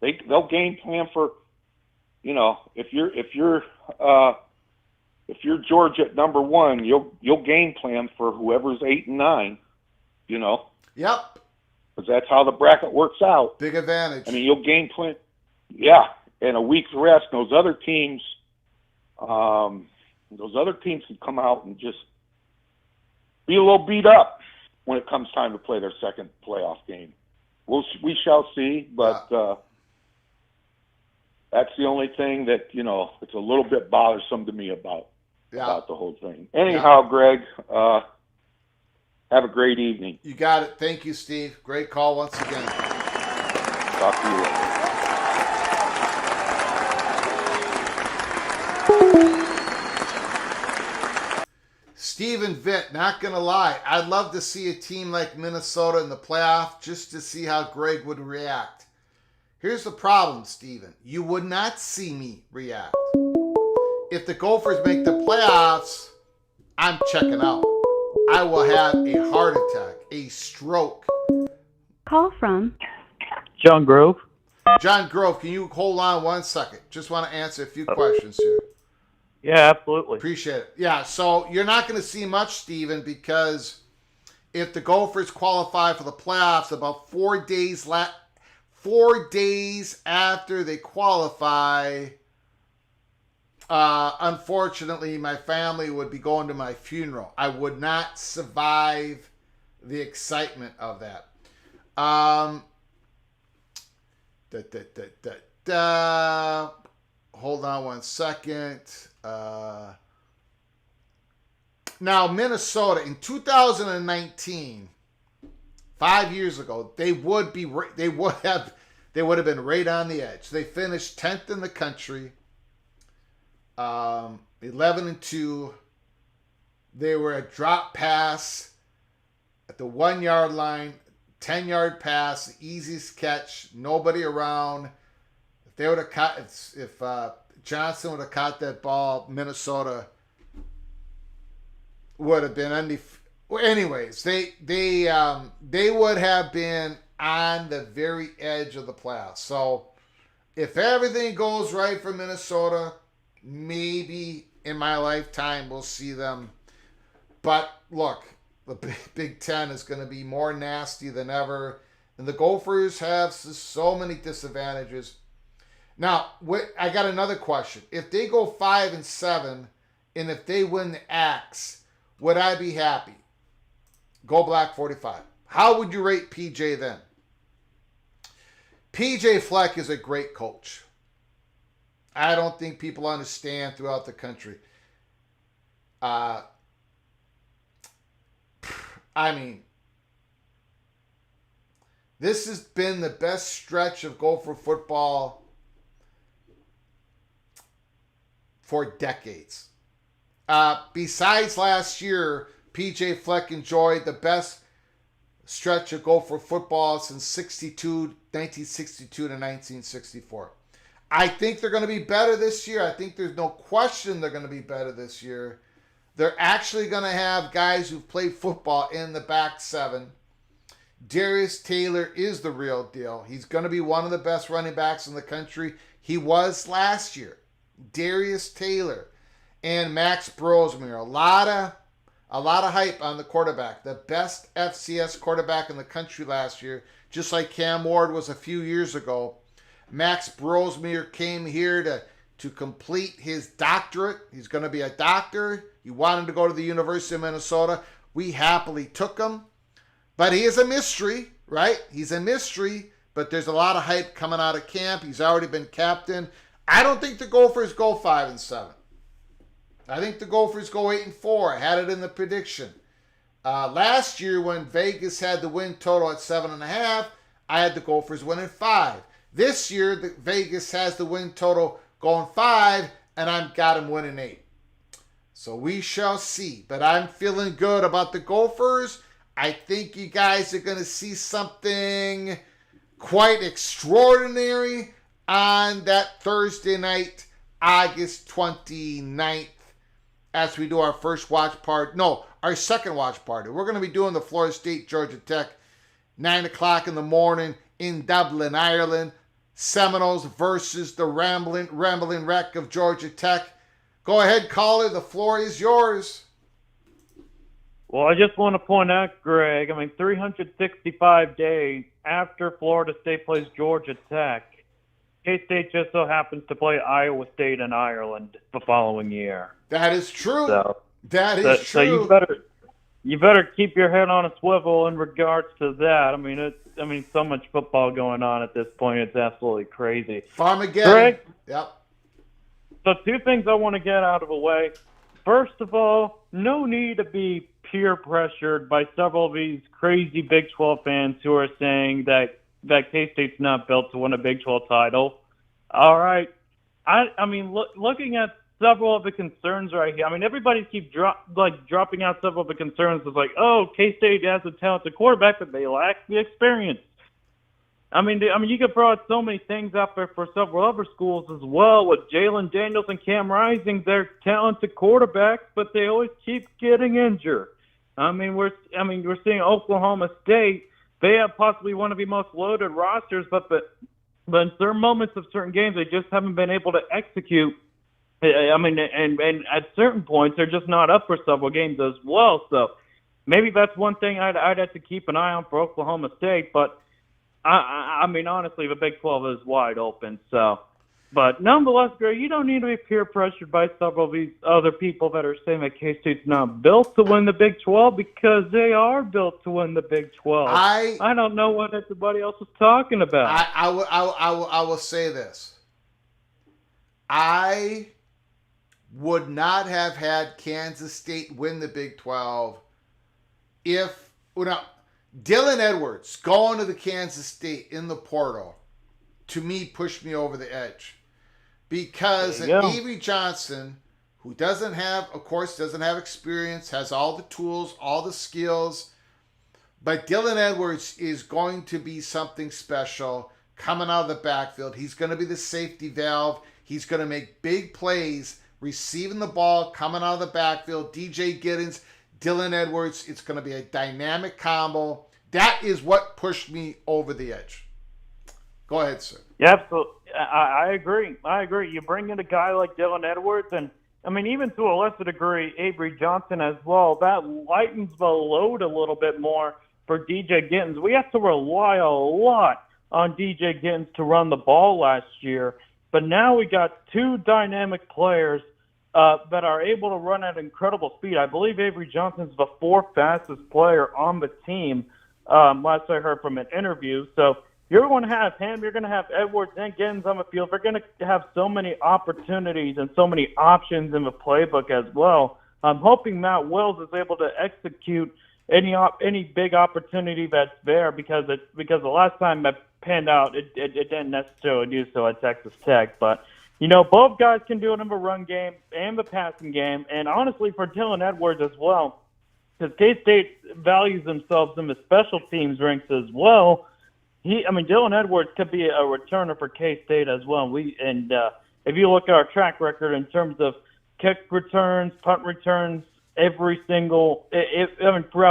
They'll game plan for, if you're Georgia at number 1, you'll game plan for whoever's 8 and 9. Yep. Because that's how the bracket works out. Big advantage. I mean, you'll game plan. Yeah, and a week's rest. Those other teams can come out and just be a little beat up when it comes time to play their second playoff game. We shall see, but that's the only thing that it's a little bit bothersome to me about the whole thing. Anyhow, Greg, Have a great evening. You got it. Thank you, Steve. Great call once again. Talk to you later. Steven Vitt, not going to lie, I'd love to see a team like Minnesota in the playoff just to see how Greg would react. Here's the problem, Steven. You would not see me react. If the Gophers make the playoffs, I'm checking out. I will have a heart attack, a stroke. Call from John Grove. John Grove, can you hold on 1 second? Just want to answer a few questions here. Yeah, absolutely. Appreciate it. Yeah, so you're not going to see much, Steven, because if the Gophers qualify for the playoffs about 4 days after they qualify, unfortunately, my family would be going to my funeral. I would not survive the excitement of that. Hold on 1 second. Now, Minnesota in 2019, 5 years ago, they would have been right on the edge. They finished 10th in the country, 11-2. They were a drop pass at the 1 yard line, 10-yard pass, the easiest catch, nobody around. If they would have caught, if Johnson would have caught that ball, Minnesota would have been anyways, they would have been on the very edge of the playoffs. So if everything goes right for Minnesota, maybe in my lifetime we'll see them. But look, the Big Ten is going to be more nasty than ever, and the Gophers have so many disadvantages. Now, I got another question. If they go 5-7, and if they win the Axe, would I be happy? Go Black 45. How would you rate PJ then? PJ Fleck is a great coach. I don't think people understand throughout the country. I mean, this has been the best stretch of Gopher football for decades. Besides last year, PJ Fleck enjoyed the best stretch of Gopher football since 1962 to 1964. I think they're going to be better this year. I think there's no question they're going to be better this year. They're actually going to have guys who've played football in the back seven. Darius Taylor is the real deal. He's going to be one of the best running backs in the country. He was last year. Darius Taylor and Max Brosmere. A lot of hype on the quarterback. The best FCS quarterback in the country last year, just like Cam Ward was a few years ago. Max Brosmere came here to complete his doctorate. He's going to be a doctor. He wanted to go to the University of Minnesota. We happily took him. But he is a mystery, right? He's a mystery, but there's a lot of hype coming out of camp. He's already been captain. I don't think the Gophers go 5-7. I think the Gophers go 8-4. I had it in the prediction. Last year when Vegas had the win total at 7.5, I had the Gophers winning 5. This year, the Vegas has the win total going 5, and I've got them winning 8. So we shall see. But I'm feeling good about the Gophers. I think you guys are going to see something quite extraordinary on that Thursday night, August 29th, as we do our first watch party. No, our second watch party. We're going to be doing the Florida State, Georgia Tech, 9 o'clock in the morning in Dublin, Ireland. Seminoles versus the Rambling Wreck of Georgia Tech. Go ahead, caller. The floor is yours. Well, I just want to point out, Greg, 365 days after Florida State plays Georgia Tech, K-State just so happens to play Iowa State in Ireland the following year. That is true. So, that is true. So you better keep your head on a swivel in regards to that. So much football going on at this point. It's absolutely crazy. Farmageddon. Greg? Yep. So 2 things I want to get out of the way. First of all, no need to be peer pressured by several of these crazy Big 12 fans who are saying that K-State's not built to win a Big 12 title. All right. I mean, looking at several of the concerns right here, I mean, everybody keeps dropping out several of the concerns. It's like, oh, K-State has a talented quarterback, but they lack the experience. I mean, you could throw out so many things out there for several other schools as well. With Jalen Daniels and Cam Rising, they're talented quarterbacks, but they always keep getting injured. I mean, we're seeing Oklahoma State. They have possibly one of the most loaded rosters, but in certain moments of certain games, they just haven't been able to execute. I mean, and at certain points, they're just not up for several games as well. So maybe that's one thing I'd have to keep an eye on for Oklahoma State, but. I mean, honestly, the Big 12 is wide open. So, but nonetheless, Greg, you don't need to be peer pressured by several of these other people that are saying that K-State's not built to win the Big 12 because they are built to win the Big 12. I don't know what everybody else is talking about. I will say this. I would not have had Kansas State win the Big 12 if Dylan Edwards going to the Kansas State in the portal, to me, pushed me over the edge. Because Avery Johnson, who doesn't have experience, has all the tools, all the skills, but Dylan Edwards is going to be something special coming out of the backfield. He's going to be the safety valve. He's going to make big plays, receiving the ball, coming out of the backfield. DJ Giddens, Dylan Edwards, it's going to be a dynamic combo. That is what pushed me over the edge. Go ahead, sir. Yeah, absolutely. I agree. You bring in a guy like Dylan Edwards, and I mean, even to a lesser degree, Avery Johnson as well. That lightens the load a little bit more for DJ Giddens. We have to rely a lot on DJ Giddens to run the ball last year, but now we got two dynamic players that are able to run at incredible speed. I believe Avery Johnson's the fourth fastest player on the team. Last I heard from an interview. So you're going to have him. You're going to have Edwards and Giddens on the field. They're going to have so many opportunities and so many options in the playbook as well. I'm hoping Matt Wills is able to execute any big opportunity that's there because the last time that panned out, it didn't necessarily do so at Texas Tech. But, both guys can do it in the run game and the passing game. And honestly, for Dylan Edwards as well, because K-State values themselves in the special teams ranks as well. Dylan Edwards could be a returner for K-State as well. If you look at our track record in terms of kick returns, punt returns, throughout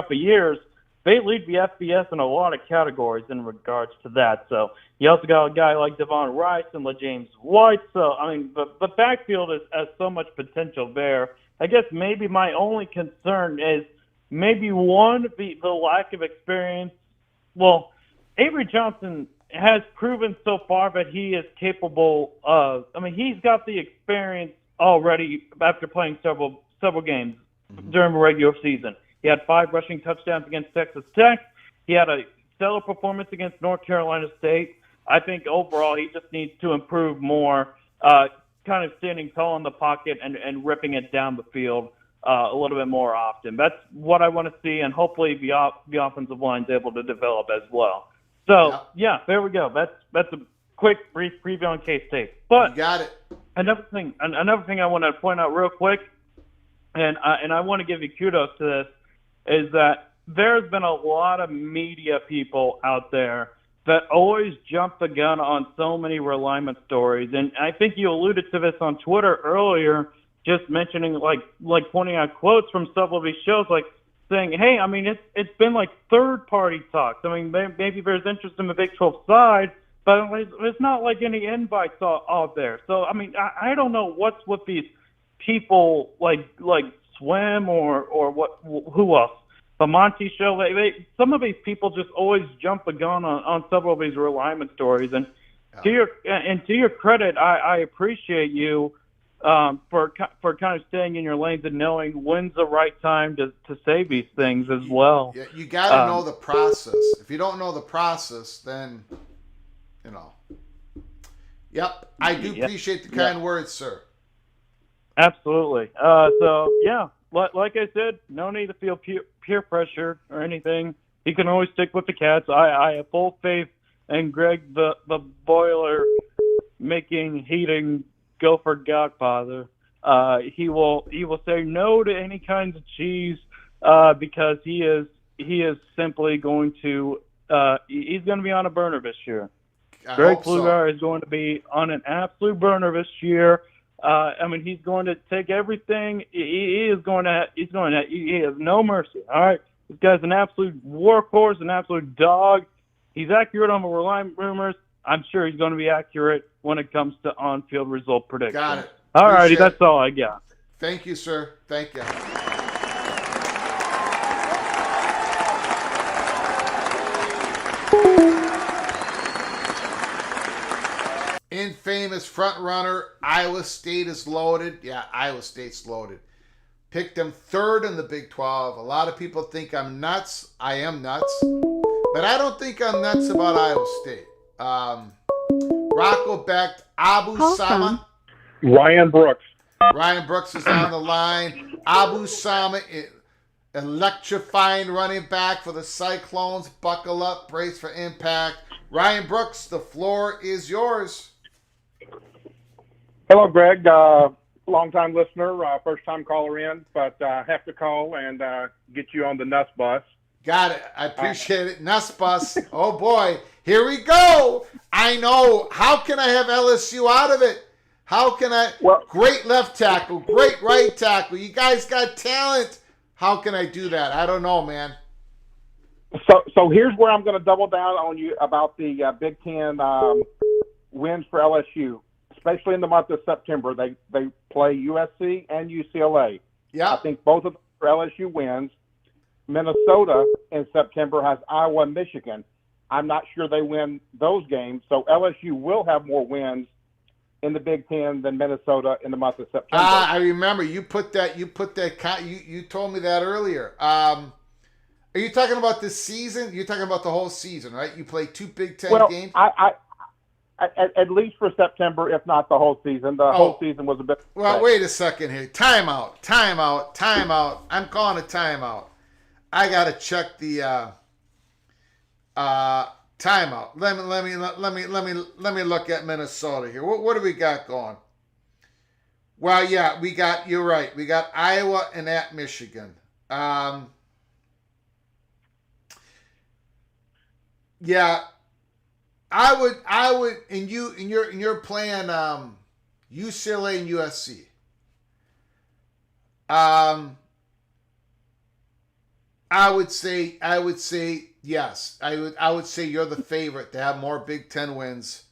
the years, they lead the FBS in a lot of categories in regards to that. So you also got a guy like Devon Rice and LaJames White. So, the backfield has so much potential there. I guess maybe my only concern is maybe the lack of experience. Well, Avery Johnson has proven so far that he is capable of. He's got the experience already after playing several games during the regular season. He had 5 rushing touchdowns against Texas Tech. He had a stellar performance against North Carolina State. I think overall he just needs to improve more, kind of standing tall in the pocket and ripping it down the field a little bit more often. That's what I want to see, and hopefully the offensive line's able to develop as well. So, yeah, there we go. That's a quick, brief preview on K-State. But you got it. Another thing I want to point out real quick, and I want to give you kudos to this, is that there's been a lot of media people out there that always jump the gun on so many realignment stories. And I think you alluded to this on Twitter earlier, just mentioning, like pointing out quotes from several of these shows, like saying, hey, it's been like third-party talks. Maybe there's interest in the Big 12 side, but there's not like any invites out there. So, I don't know what's with these people like Swim or who else? The Monty Show. Some of these people just always jump the gun on several of these realignment stories. And to your credit, I appreciate you for kind of staying in your lanes and knowing when's the right time to say these things as well. Yeah, you got to know the process. If you don't know the process, then Yep, I do appreciate the kind words, sir. Absolutely. like I said, no need to feel peer pressure or anything. He can always stick with the Cats. I have full faith in Greg, the boiler, making Heating Gopher Godfather. He will say no to any kinds of cheese because he is simply going to he's going to be on a burner this year. Greg Flugar is going to be on an absolute burner this year. He's going to take everything. He has no mercy. All right, this guy's an absolute workhorse, an absolute dog. He's accurate on the line rumors. I'm sure he's going to be accurate when it comes to on-field result predictions. Got it. All righty, that's all I got. Thank you, sir. Thank you. Infamous front runner, Iowa State is loaded. Yeah, Iowa State's loaded. Picked them third in the Big 12. A lot of people think I'm nuts. I am nuts. But I don't think I'm nuts about Iowa State. Rocco Becht, Abu Sama. Ryan Brooks. Ryan Brooks is on the line. Abu Sama, electrifying running back for the Cyclones. Buckle up, brace for impact. Ryan Brooks, the floor is yours. Hello, Greg. Long-time listener, first-time caller in, but have to call and get you on the Nuss bus. Got it. I appreciate it. Nuss bus. Oh, boy. Here we go. I know. How can I have LSU out of it? How can I? Well, great left tackle, great right tackle. You guys got talent. How can I do that? I don't know, man. So here's where I'm going to double down on you about the Big Ten wins for LSU, especially in the month of September. They play USC and UCLA. Yeah, I think both of them are LSU wins. Minnesota in September has Iowa and Michigan. I'm not sure they win those games, so LSU will have more wins in the Big Ten than Minnesota in the month of September. I remember you put that. You told me that earlier. Are you talking about this season? You're talking about the whole season, right? You play 2 Big Ten games. At least for September, if not the whole season. The whole season was a bit. Well, wait a second here. Timeout. I'm calling a timeout. I gotta check the timeout. Let me look at Minnesota here. What do we got going? Well, yeah, you're right. We got Iowa and at Michigan. Yeah, I would, and you're playing UCLA and USC. I would say yes. I would say you're the favorite to have more Big Ten wins,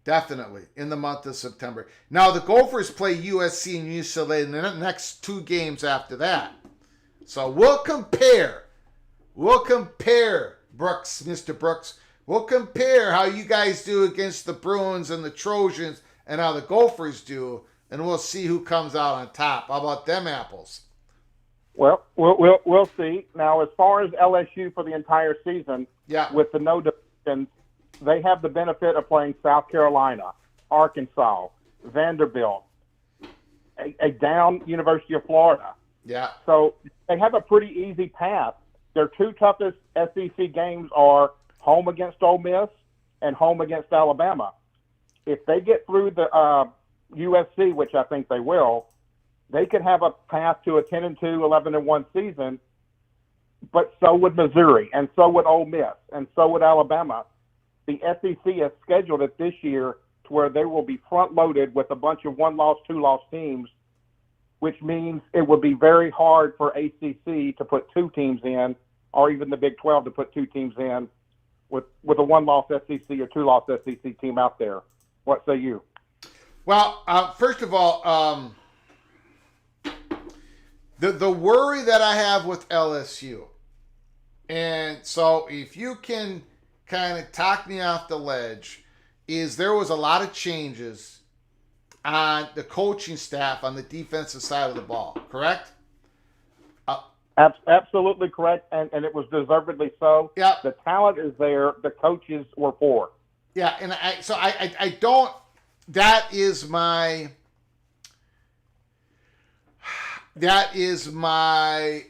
definitely, in the month of September. Now the Gophers play USC and UCLA in the next 2 games after that. So we'll compare. Brooks, Mr. Brooks. We'll compare how you guys do against the Bruins and the Trojans and how the Gophers do, and we'll see who comes out on top. How about them apples? Well, we'll see. Now, as far as LSU for the entire season, with the no divisions, they have the benefit of playing South Carolina, Arkansas, Vanderbilt, a down University of Florida. Yeah. So they have a pretty easy path. Their 2 toughest SEC games are home against Ole Miss and home against Alabama. If they get through the USC, which I think they will, they could have a path to a 10-2, 11-1 season, but so would Missouri, and so would Ole Miss, and so would Alabama. The SEC has scheduled it this year to where they will be front-loaded with a bunch of 1-loss, 2-loss teams, which means it would be very hard for ACC to put 2 teams in, or even the Big 12 to put 2 teams in with a 1-loss SEC or 2-loss SEC team out there. What say you? Well, first of all, the worry that I have with LSU, and so if you can kind of talk me off the ledge, is there was a lot of changes on the coaching staff on the defensive side of the ball, correct? Absolutely correct, and it was deservedly so. Yeah. The talent is there. The coaches were poor. Yeah, and I don't – that is my That is my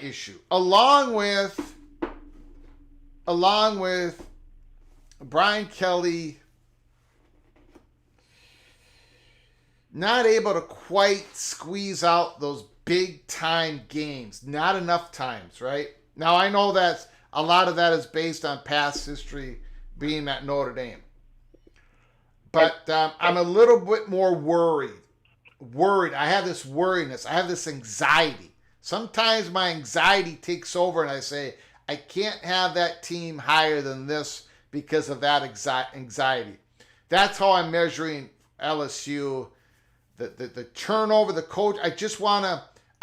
issue. Along with Brian Kelly not able to quite squeeze out those big time games. Not enough times, right? Now I know that a lot of that is based on past history being at Notre Dame. But I'm a little bit more worried. I have this worriness. I have this anxiety. Sometimes my anxiety takes over and I say, I can't have that team higher than this because of that anxiety. That's how I'm measuring LSU. The turnover, the coach.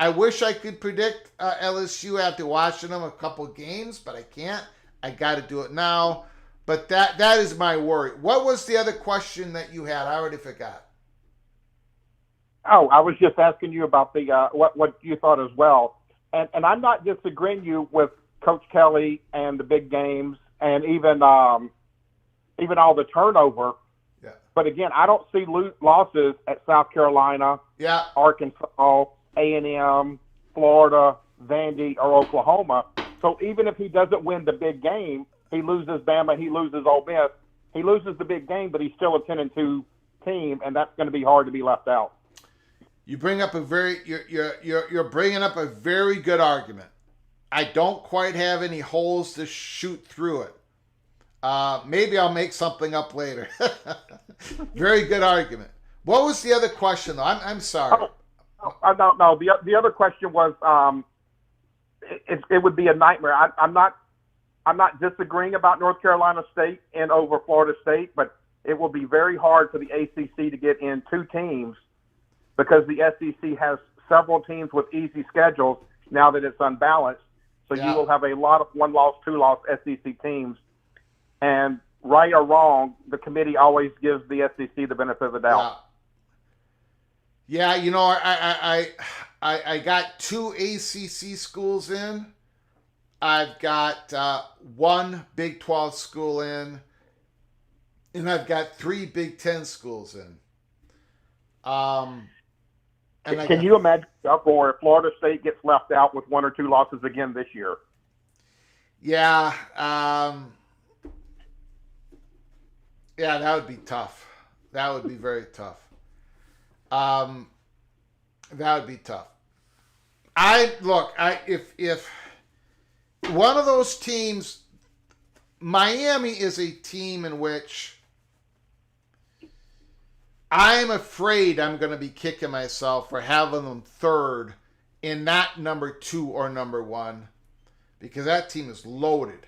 I wish I could predict LSU after watching them a couple games, but I can't. I got to do it now. But that is my worry. What was the other question that you had? I already forgot. Oh, I was just asking you about the what you thought as well. And I'm not disagreeing you with Coach Kelly and the big games and even all the turnover. Yeah. But again, I don't see losses at South Carolina, Arkansas, A&M, Florida, Vandy, or Oklahoma. So even if he doesn't win the big game, he loses Bama, he loses Ole Miss, he loses the big game, but he's still a 10-2 team, and that's going to be hard to be left out. You bring up you're bringing up a very good argument. I don't quite have any holes to shoot through it. Maybe I'll make something up later. Very good argument. What was the other question, though? I'm sorry. No. The other question was it would be a nightmare. I'm not disagreeing about North Carolina State and over Florida State, but it will be very hard for the ACC to get in two teams because the SEC has several teams with easy schedules now that it's unbalanced. So you will have a lot of one-loss, two-loss SEC teams. And right or wrong, the committee always gives the SEC the benefit of the doubt. Yeah, I got 2 ACC schools in. I've got 1 Big 12 school in. And I've got 3 Big 10 schools in. Can you imagine the uproar if Florida State gets left out with 1 or 2 losses again this year? Yeah. Yeah, that would be tough. That would be very tough. That would be tough. If one of those teams, Miami is a team in which I'm afraid I'm going to be kicking myself for having them third and not number 2 or number 1 because that team is loaded.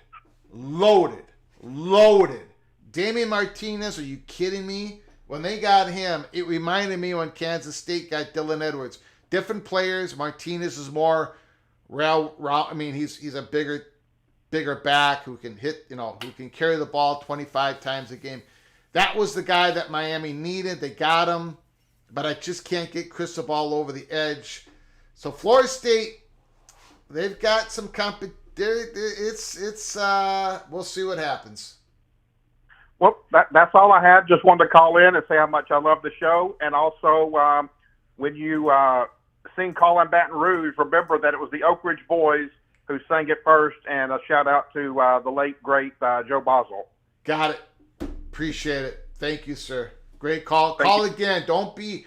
Damian Martinez, are you kidding me? When they got him, it reminded me when Kansas State got Dylan Edwards. Different players. Martinez is more he's a bigger back who can hit, who can carry the ball 25 times a game. That was the guy that Miami needed. They got him, but I just can't get Cristobal over the edge. So Florida State, they've got some competition. We'll see what happens. Well, that's all I had. Just wanted to call in and say how much I love the show. And also, when you sing Call in Baton Rouge, remember that it was the Oak Ridge Boys who sang it first. And a shout-out to the late, great Joe Boswell. Got it. Appreciate it. Thank you, sir. Great call. Call again. Don't be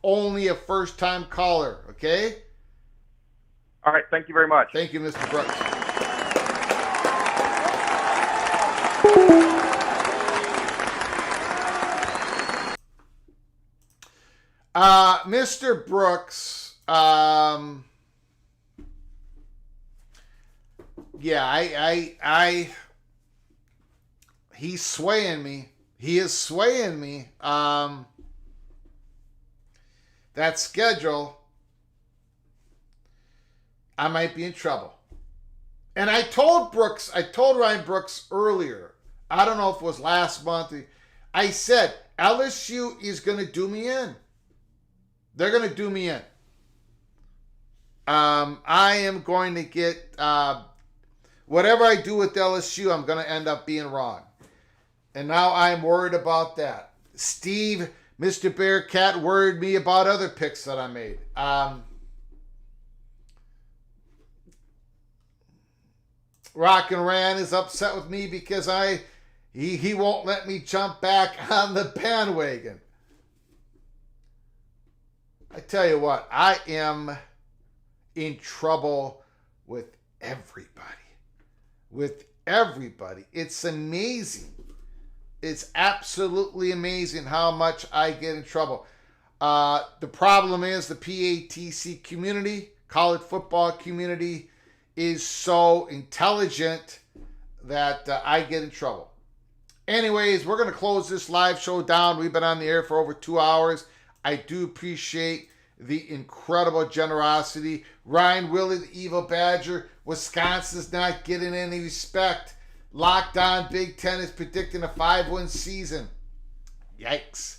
only a first-time caller, okay? All right. Thank you very much. Thank you, Mr. Brooks. Mr. Brooks, he's swaying me. He is swaying me. That schedule, I might be in trouble. And I told Ryan Brooks earlier, I don't know if it was last month, I said, LSU is going to do me in. They're going to do me in. I am going to get, whatever I do with LSU, I'm going to end up being wrong. And now I'm worried about that. Steve Mr. Bearcat worried me about other picks that I made. Rock and Ran is upset with me because he won't let me jump back on the bandwagon. I tell you what, I am in trouble with everybody. With everybody. It's amazing. It's absolutely amazing how much I get in trouble. The problem is the PATC community, college football community, is so intelligent that I get in trouble. Anyways, we're going to close this live show down. We've been on the air for over 2 hours. I do appreciate the incredible generosity. Ryan Willie, the Evil Badger. Wisconsin's not getting any respect. Locked On Big Ten is predicting a 5-win season. Yikes.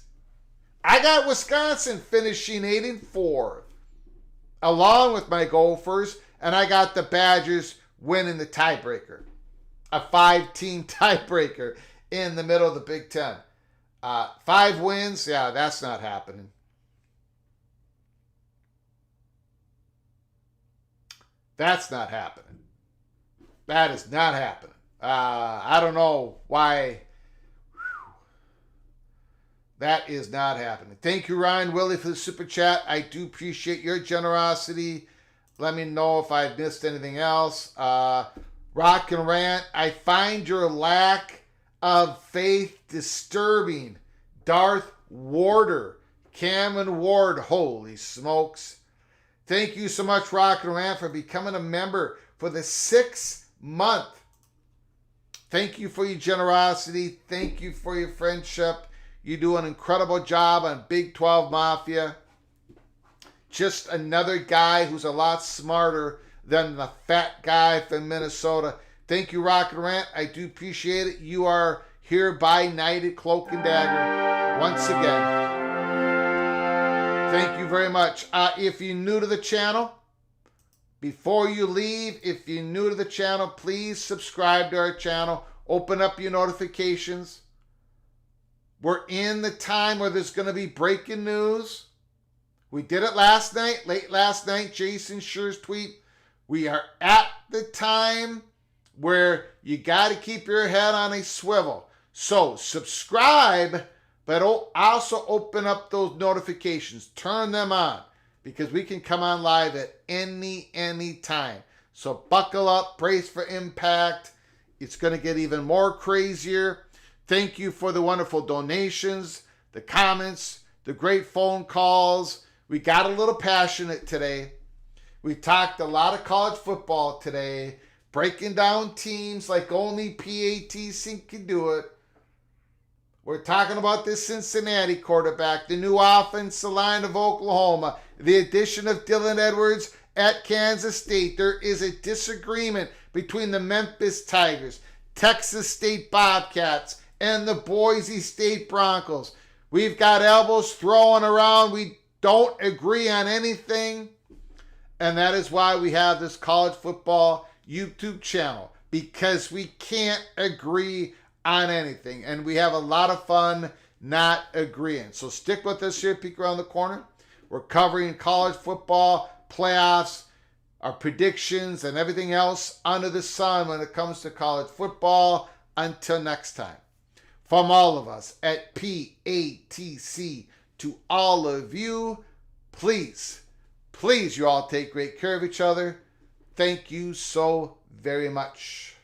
I got Wisconsin finishing 8-4, along with my Gophers, and I got the Badgers winning the tiebreaker. A 5-team tiebreaker in the middle of the Big Ten. 5 wins, yeah, that's not happening. That's not happening. That is not happening. I don't know why. That is not happening. Thank you, Ryan Willie, for the super chat. I do appreciate your generosity. Let me know if I missed anything else. Rock and Rant, I find your lack of faith disturbing. Darth Warder, Cameron Ward, holy smokes. Thank you so much, Rock and Rant, for becoming a member for the 6th month. Thank you for your generosity. Thank you for your friendship. You do an incredible job on Big 12 Mafia. Just another guy who's a lot smarter than the fat guy from Minnesota. Thank you, Rock and Rant. I do appreciate it. You are hereby knighted Cloak and Dagger once again. Thank you very much. If you're new to the channel, before you leave, if you're new to the channel, please subscribe to our channel. Open up your notifications. We're in the time where there's going to be breaking news. We did it last night, late last night, Jason Schuer's tweet. We are at the time where you got to keep your head on a swivel. So subscribe, but also open up those notifications. Turn them on, because we can come on live at any time. So buckle up, brace for impact. It's going to get even more crazier. Thank you for the wonderful donations, the comments, the great phone calls. We got a little passionate today. We talked a lot of college football today, breaking down teams like only PATC can do it. We're talking about this Cincinnati quarterback, the new offensive line of Oklahoma, the addition of Dylan Edwards at Kansas State. There is a disagreement between the Memphis Tigers, Texas State Bobcats, and the Boise State Broncos. We've got elbows throwing around. We don't agree on anything. And that is why we have this college football YouTube channel, because we can't agree on anything. And we have a lot of fun not agreeing. So stick with us here, Peek Around the Corner. We're covering college football, playoffs, our predictions, and everything else under the sun when it comes to college football. Until next time. From all of us at PATC to all of you, please you all take great care of each other. Thank you so very much.